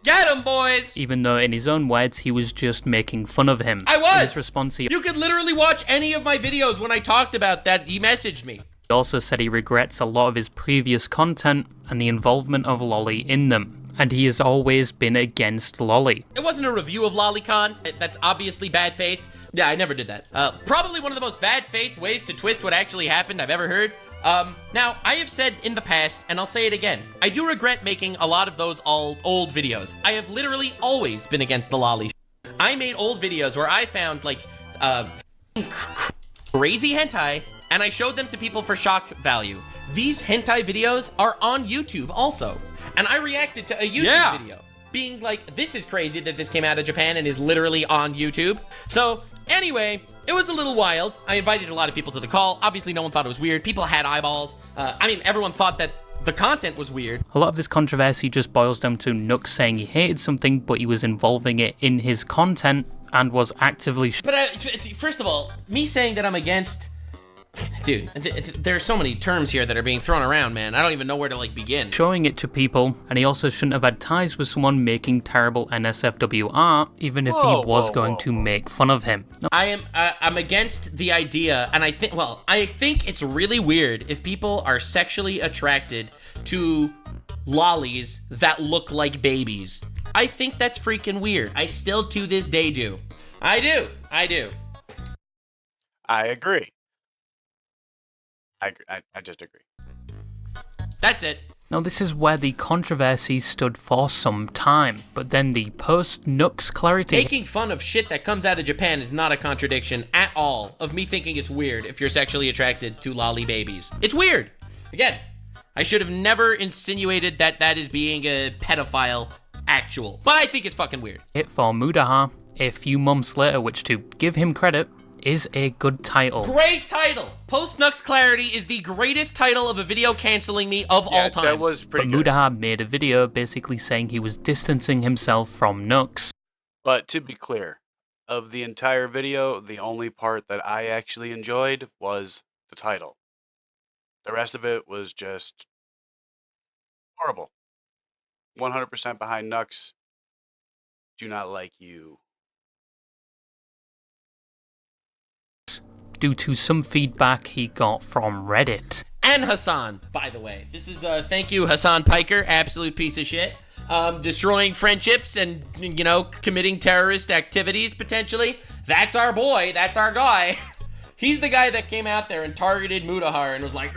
Get him, boys! Even though in his own words, he was just making fun of him. I was! In his response, he You could literally watch any of my videos when I talked about that. He messaged me. also said he regrets a lot of his previous content and the involvement of Lolly in them. And he has always been against Lolly. It wasn't a review of Lolicon. That's obviously bad faith. Yeah, I never did that. Probably one of the most bad faith ways to twist what actually happened I've ever heard. Now, I have said in the past, and I'll say it again, I do regret making a lot of those old videos. I have literally always been against the Lolly. I made old videos where I found, like, crazy hentai, and I showed them to people for shock value. These hentai videos are on YouTube also, and I reacted to a YouTube video being like, this is crazy that this came out of Japan and is literally on YouTube. So anyway, it was a little wild. I invited a lot of people to the call. Obviously no one thought it was weird. People had eyeballs. I mean, everyone thought that the content was weird. A lot of this controversy just boils down to Nux saying he hated something, but he was involving it in his content and was actively... But first of all, me saying that I'm against... Dude, there are so many terms here that are being thrown around, man. I don't even know where to, like, begin. Showing it to people, and he also shouldn't have had ties with someone making terrible NSFW art, even if he was going to make fun of him. No. I'm against the idea, and I think it's really weird if people are sexually attracted to lollies that look like babies. I think that's freaking weird. I still to this day do. I do. I agree. I just agree. That's it. Now this is where the controversy stood for some time, but then the post-Nux clarity... Making fun of shit that comes out of Japan is not a contradiction at all of me thinking it's weird if you're sexually attracted to lolly babies. It's weird. Again, I should have never insinuated that is being a pedophile actual, but I think it's fucking weird. Hit for Mudaha a few months later, which, to give him credit, is a good title. Great title! Post-Nux Clarity is the greatest title of a video canceling me of all time. That was pretty But good. Mudaha made a video basically saying he was distancing himself from Nux. But to be clear, of the entire video, the only part that I actually enjoyed was the title. The rest of it was just horrible. 100% behind Nux. Do not like you. Due to some feedback he got from Reddit. And Hassan, by the way. This is, thank you, Hassan Piker, absolute piece of shit. Destroying friendships and, you know, committing terrorist activities, potentially. That's our boy, that's our guy. He's the guy that came out there and targeted Mudahar and was like,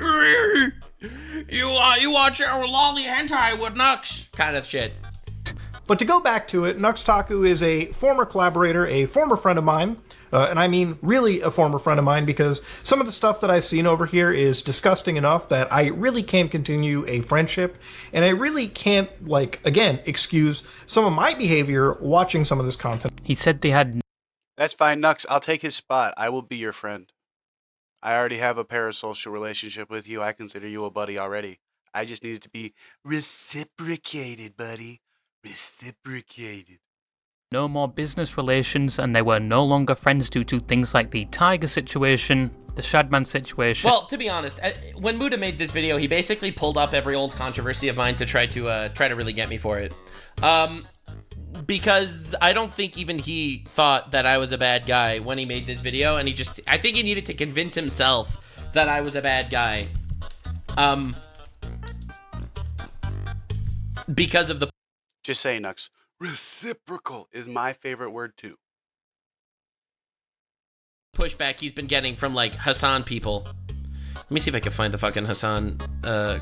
you watch our lolly hentai with Nux, kind of shit. But to go back to it, Nuxtaku is a former collaborator, a former friend of mine, and I mean really a former friend of mine, because some of the stuff that I've seen over here is disgusting enough that I really can't continue a friendship, and I really can't, like, again, excuse some of my behavior watching some of this content. He said they had That's fine, Nux. I'll take his spot. I will be your friend. I already have a parasocial relationship with you. I consider you a buddy already. I just need it to be reciprocated, buddy. Reciprocated. no more business relations, and they were no longer friends due to things like the Tiger situation, the Shadman situation. Well, to be honest, when Muda made this video, he basically pulled up every old controversy of mine to try to really get me for it. Because I don't think even he thought that I was a bad guy when he made this video, and I think he needed to convince himself that I was a bad guy. Because of the Just say, Nux. Reciprocal is my favorite word, too. pushback he's been getting from, like, Hassan people. Let me see if I can find the fucking Hassan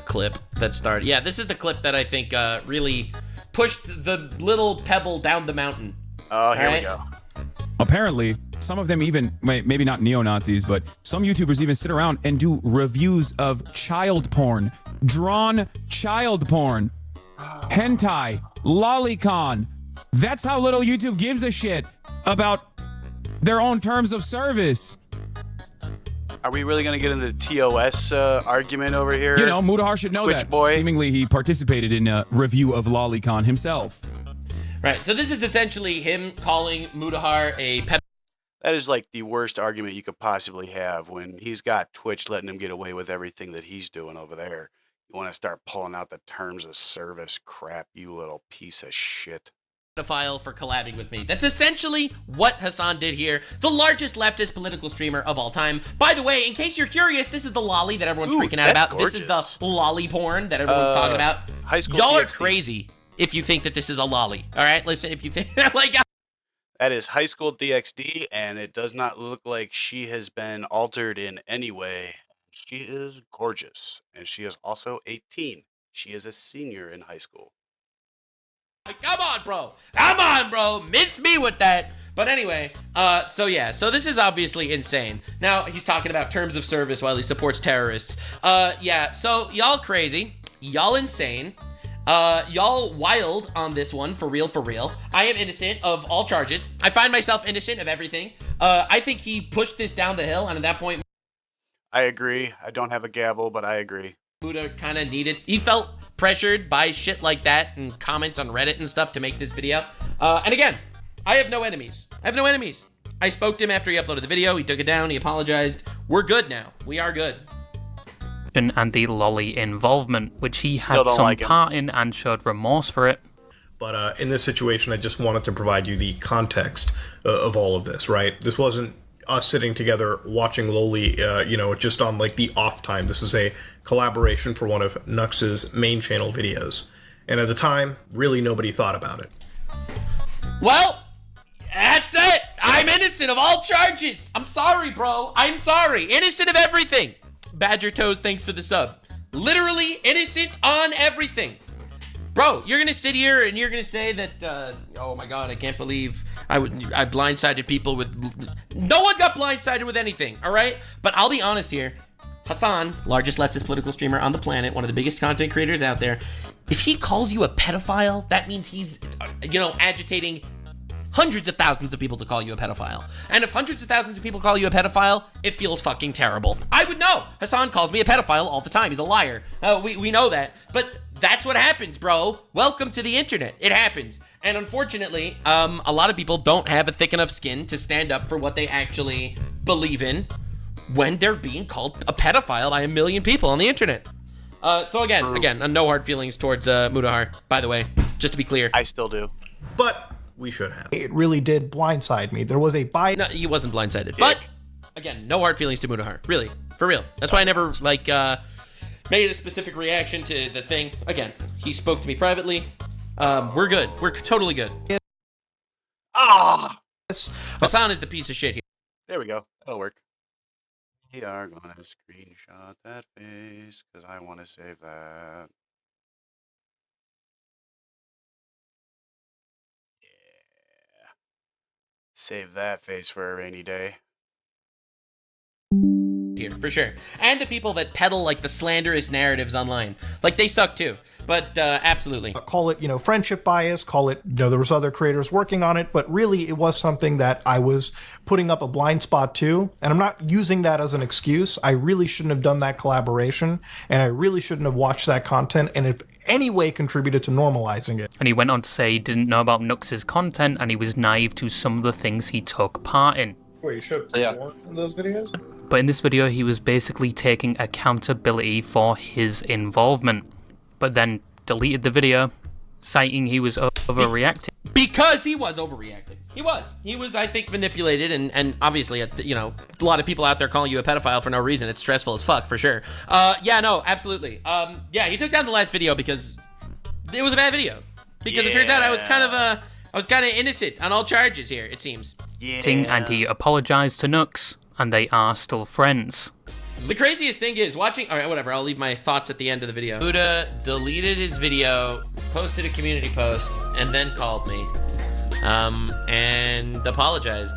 clip that started. Yeah, this is the clip that I think really pushed the little pebble down the mountain. Oh, here we Alright. go. Apparently, some of them even, maybe not neo-Nazis, but some YouTubers even sit around and do reviews of child porn. Drawn child porn. Hentai. Lolicon. That's how little YouTube gives a shit about their own terms of service. Are we really going to get into the TOS argument over here? You know, Mutahar should know Twitch that. boy. Seemingly, he participated in a review of Lolicon himself. Right, so this is essentially him calling Mutahar a pet. That is like the worst argument you could possibly have when he's got Twitch letting him get away with everything that he's doing over there. You want to start pulling out the terms of service crap, you little piece of shit. Pedophile for collabing with me. That's essentially what Hasan did here. The largest leftist political streamer of all time. By the way, in case you're curious, this is the lolly that everyone's freaking out that's about. This is gorgeous. the lolly porn that everyone's talking about. High School Y'all are DxD. crazy if you think that this is a lolly. All right, listen, if you think like That is High School DxD, and it does not look like she has been altered in any way. She is gorgeous, and she is also 18. She is a senior in high school. come on, bro. Come on, bro. Miss me with that. But anyway, so this is obviously insane. Now, he's talking about terms of service while he supports terrorists. Yeah, so y'all crazy. Y'all insane. Y'all wild on this one, for real, for real. I am innocent of all charges. I find myself innocent of everything. I think he pushed this down the hill, and at that point, I agree. I don't have a gavel, but I agree. Buddha kind of he felt pressured by shit like that and comments on Reddit and stuff to make this video. And again, I have no enemies. I spoke to him after he uploaded the video. He took it down. He apologized. We're good now. We are good. And the lolly involvement, which he Still had don't some like him. part in and showed remorse for it. But in this situation, I just wanted to provide you the context of all of this, right? This wasn't us sitting together watching Loli, just on like the off time. This is a collaboration for one of Nux's main channel videos. And at the time, really nobody thought about it. Well, that's it. I'm innocent of all charges. I'm sorry, bro. I'm sorry. Innocent of everything. Badger Toes, thanks for the sub. Literally innocent on everything. Bro, you're gonna sit here and you're gonna say that, oh my god, I can't believe I blindsided people with... No one got blindsided with anything, alright? But I'll be honest here. Hasan, largest leftist political streamer on the planet, one of the biggest content creators out there, if he calls you a pedophile, that means he's, agitating hundreds of thousands of people to call you a pedophile. And if hundreds of thousands of people call you a pedophile, it feels fucking terrible. I would know. Hasan calls me a pedophile all the time. He's a liar. We know that. But that's what happens, bro. Welcome to the internet. It happens. And unfortunately, a lot of people don't have a thick enough skin to stand up for what they actually believe in when they're being called a pedophile by a million people on the internet. So again, no hard feelings towards Mutahar, by the way, just to be clear. I still do. But we should have. It really did blindside me. There was a bias. No, he wasn't blindsided. But again, no hard feelings to Mutahar. Really, for real. That's why I never made a specific reaction to the thing. Again, he spoke to me privately. We're good. We're totally good. Hasan is the piece of shit here. There we go. That'll work. We are going to screenshot that face because I want to save that. Yeah. Save that face for a rainy day. Here, for sure. And the people that peddle like the slanderous narratives online. Like they suck too. But absolutely. Call it, friendship bias, call it, there was other creators working on it, but really it was something that I was putting up a blind spot to, and I'm not using that as an excuse. I really shouldn't have done that collaboration, and I really shouldn't have watched that content, and if any way contributed to normalizing it. And he went on to say he didn't know about Nux's content, and he was naive to some of the things he took part in. Wait, you should Yeah. more in those videos? But in this video, he was basically taking accountability for his involvement, but then deleted the video, citing he was overreacting. Because he was overreacting. He was, I think, manipulated, and obviously, a lot of people out there calling you a pedophile for no reason. It's stressful as fuck, for sure. Yeah, no, absolutely. He took down the last video because it was a bad video. Because it turns out I was kind of innocent on all charges here, it seems. And he apologized to Nux, and they are still friends. The craziest thing is watching... Alright, whatever. I'll leave my thoughts at the end of the video. Buddha deleted his video, posted a community post, and then called me. And apologized.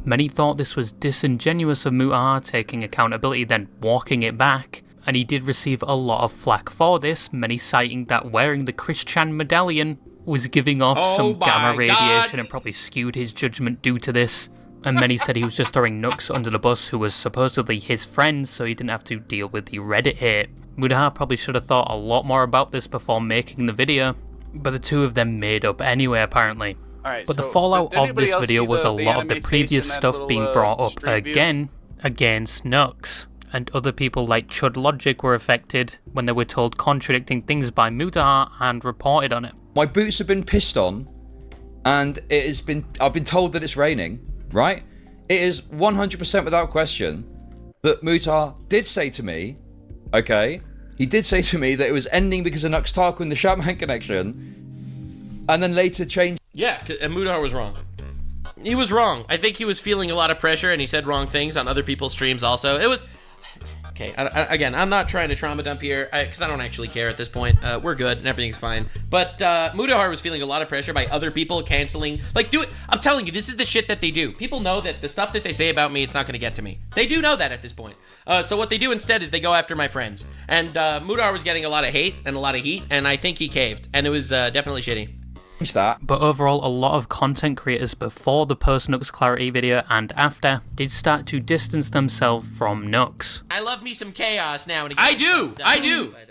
Many thought this was disingenuous of Mutahar taking accountability, then walking it back. And he did receive a lot of flack for this, many citing that wearing the Christian medallion was giving off some gamma radiation and probably skewed his judgment due to this. and many said he was just throwing Nux under the bus, who was supposedly his friend, so he didn't have to deal with the Reddit hate. Mutahar probably should have thought a lot more about this before making the video, but the two of them made up anyway, apparently. Alright, But the so fallout did of anybody this else video see was a the lot of the anime face previous in that stuff little, being brought up street view? again against Nux, and other people like Chud Logic were affected when they were told contradicting things by Mutahar and reported on it. My boots have been pissed on, and I've been told that it's raining, right? It is 100% without question that Mutahar did say to me, okay, he did say to me that it was ending because of Nuxtaku and the Shaman connection, and then later changed. Yeah, and Mutahar was wrong. He was wrong. I think he was feeling a lot of pressure, and he said wrong things on other people's streams also. It was... Okay, again, I'm not trying to trauma dump here, because I don't actually care at this point. We're good, and everything's fine. But Mutahar was feeling a lot of pressure by other people canceling. Like, I'm telling you, this is the shit that they do. People know that the stuff that they say about me, it's not going to get to me. They do know that at this point. So what they do instead is they go after my friends. And Mutahar was getting a lot of hate and a lot of heat, and I think he caved. And it was definitely shitty. That. But overall, a lot of content creators before the post-Nux Clarity video and after did start to distance themselves from Nux. I love me some chaos now and again. I do! But,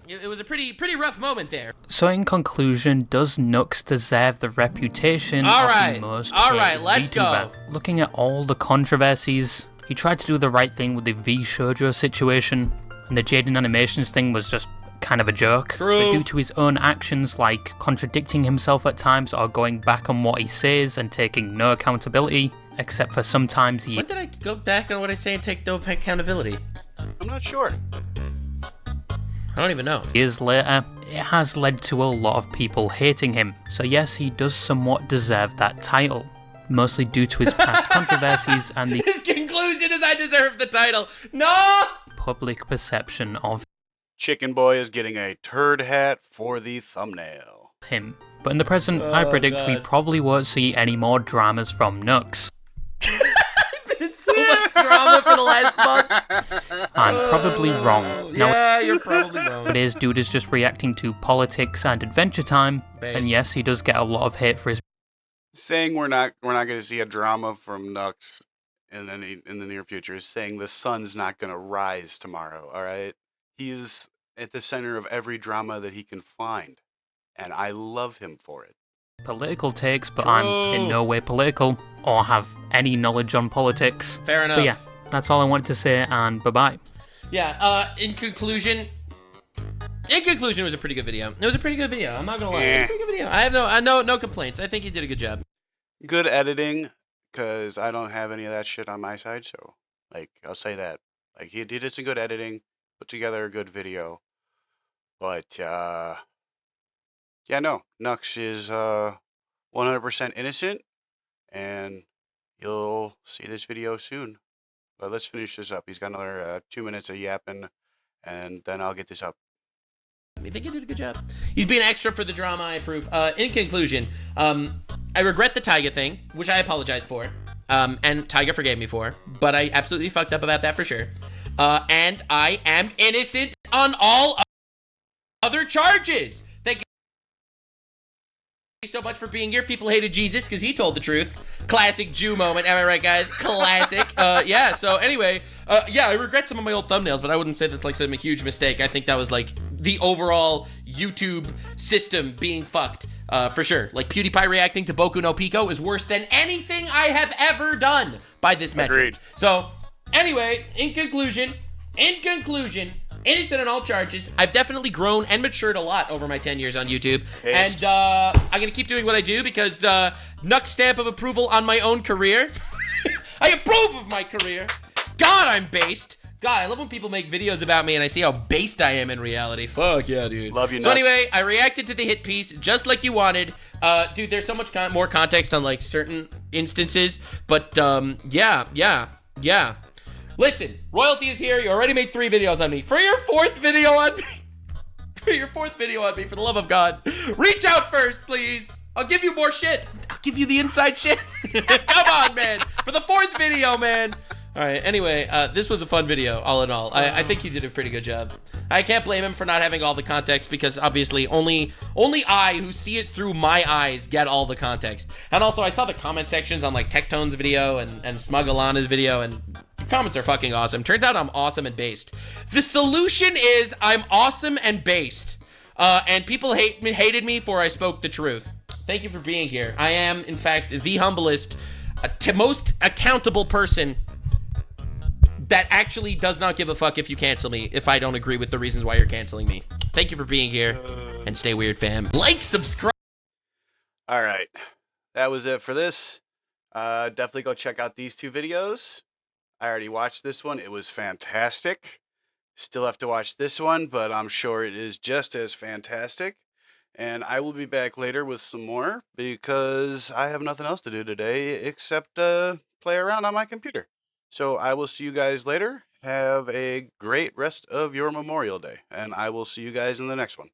it was a pretty rough moment there. So in conclusion, does Nux deserve the reputation of the most hated let's VTuber? go. Looking at all the controversies, he tried to do the right thing with the V Shoujo situation, and the Jaden Animations thing was just kind of a joke. True. But due to his own actions, like contradicting himself at times or going back on what he says and taking no accountability, except for sometimes he... When did I go back on what I say and take no accountability? I'm not sure. I don't even know. Years later, it has led to a lot of people hating him, so yes, he does somewhat deserve that title, mostly due to his past controversies and the His conclusion is I deserve the title. No! public perception of Chicken Boy is getting a turd hat for the thumbnail. him. But in the present, I predict we probably won't see any more dramas from Nux. It's so much drama for the last month. I'm probably wrong. Yeah, you're probably wrong. Nowadays, dude is just reacting to politics and Adventure Time, Based. and yes, he does get a lot of hate for his Saying we're not going to see a drama from Nux in the near future is saying the sun's not going to rise tomorrow. All right, he is at the center of every drama that he can find, and I love him for it. political takes, but I'm in no way political or have any knowledge on politics. Fair enough. But yeah, that's all I wanted to say, and bye-bye. Yeah, in conclusion, it was a pretty good video. It was a pretty good video. I'm not gonna lie. It was a pretty good video. I have no complaints. I think he did a good job. Good editing, because I don't have any of that shit on my side, so, like, I'll say that. Like, he did some good editing, put together a good video, but, yeah, no, Nux is, 100% innocent, and you'll see this video soon. But let's finish this up. He's got another 2 minutes of yapping, and then I'll get this up. I think he did a good job. He's being extra for the drama, I approve. In conclusion, I regret the Taiga thing, which I apologize for. And Taiga forgave me for, but I absolutely fucked up about that for sure. And I am innocent on all other charges. Thank you so much for being here. People hated Jesus because he told the truth. Classic Jew moment, am I right, guys? Classic. Yeah, so anyway, yeah, I regret some of my old thumbnails, but I wouldn't say that's like some huge mistake. I think that was like the overall YouTube system being fucked, for sure. Like PewDiePie reacting to Boku no Pico is worse than anything I have ever done by this metric. Agreed. So anyway, in conclusion, innocent on all charges. I've definitely grown and matured a lot over my 10 years on YouTube. Based. And I'm going to keep doing what I do because Nux stamp of approval on my own career. I approve of my career. God, I'm based. God, I love when people make videos about me and I see how based I am in reality. Fuck yeah, dude. Love you, So Nux. anyway, I reacted to the hit piece just like you wanted. Dude, there's so much more context on like certain instances. But yeah. Listen, royalty is here. You already made 3 videos on me. For your 4th video on me, for the love of God, reach out first, please. I'll give you more shit. I'll give you the inside shit. Come on, man. For the 4th video, man. All right, anyway, this was a fun video, all in all. I think you did a pretty good job. I can't blame him for not having all the context because obviously only I who see it through my eyes get all the context. And also I saw the comment sections on like Tectone's video and Smuggalana's video, and the comments are fucking awesome. Turns out I'm awesome and based. The solution is I'm awesome and based. And people hated me for I spoke the truth. Thank you for being here. I am, in fact, the humblest, most accountable person that actually does not give a fuck if you cancel me if I don't agree with the reasons why you're canceling me. Thank you for being here, and stay weird, fam. Like, subscribe. All right, that was it for this. Definitely go check out these 2 videos. I already watched this one. It was fantastic. Still have to watch this one, but I'm sure it is just as fantastic. And I will be back later with some more because I have nothing else to do today except play around on my computer. So I will see you guys later. Have a great rest of your Memorial Day, and I will see you guys in the next one.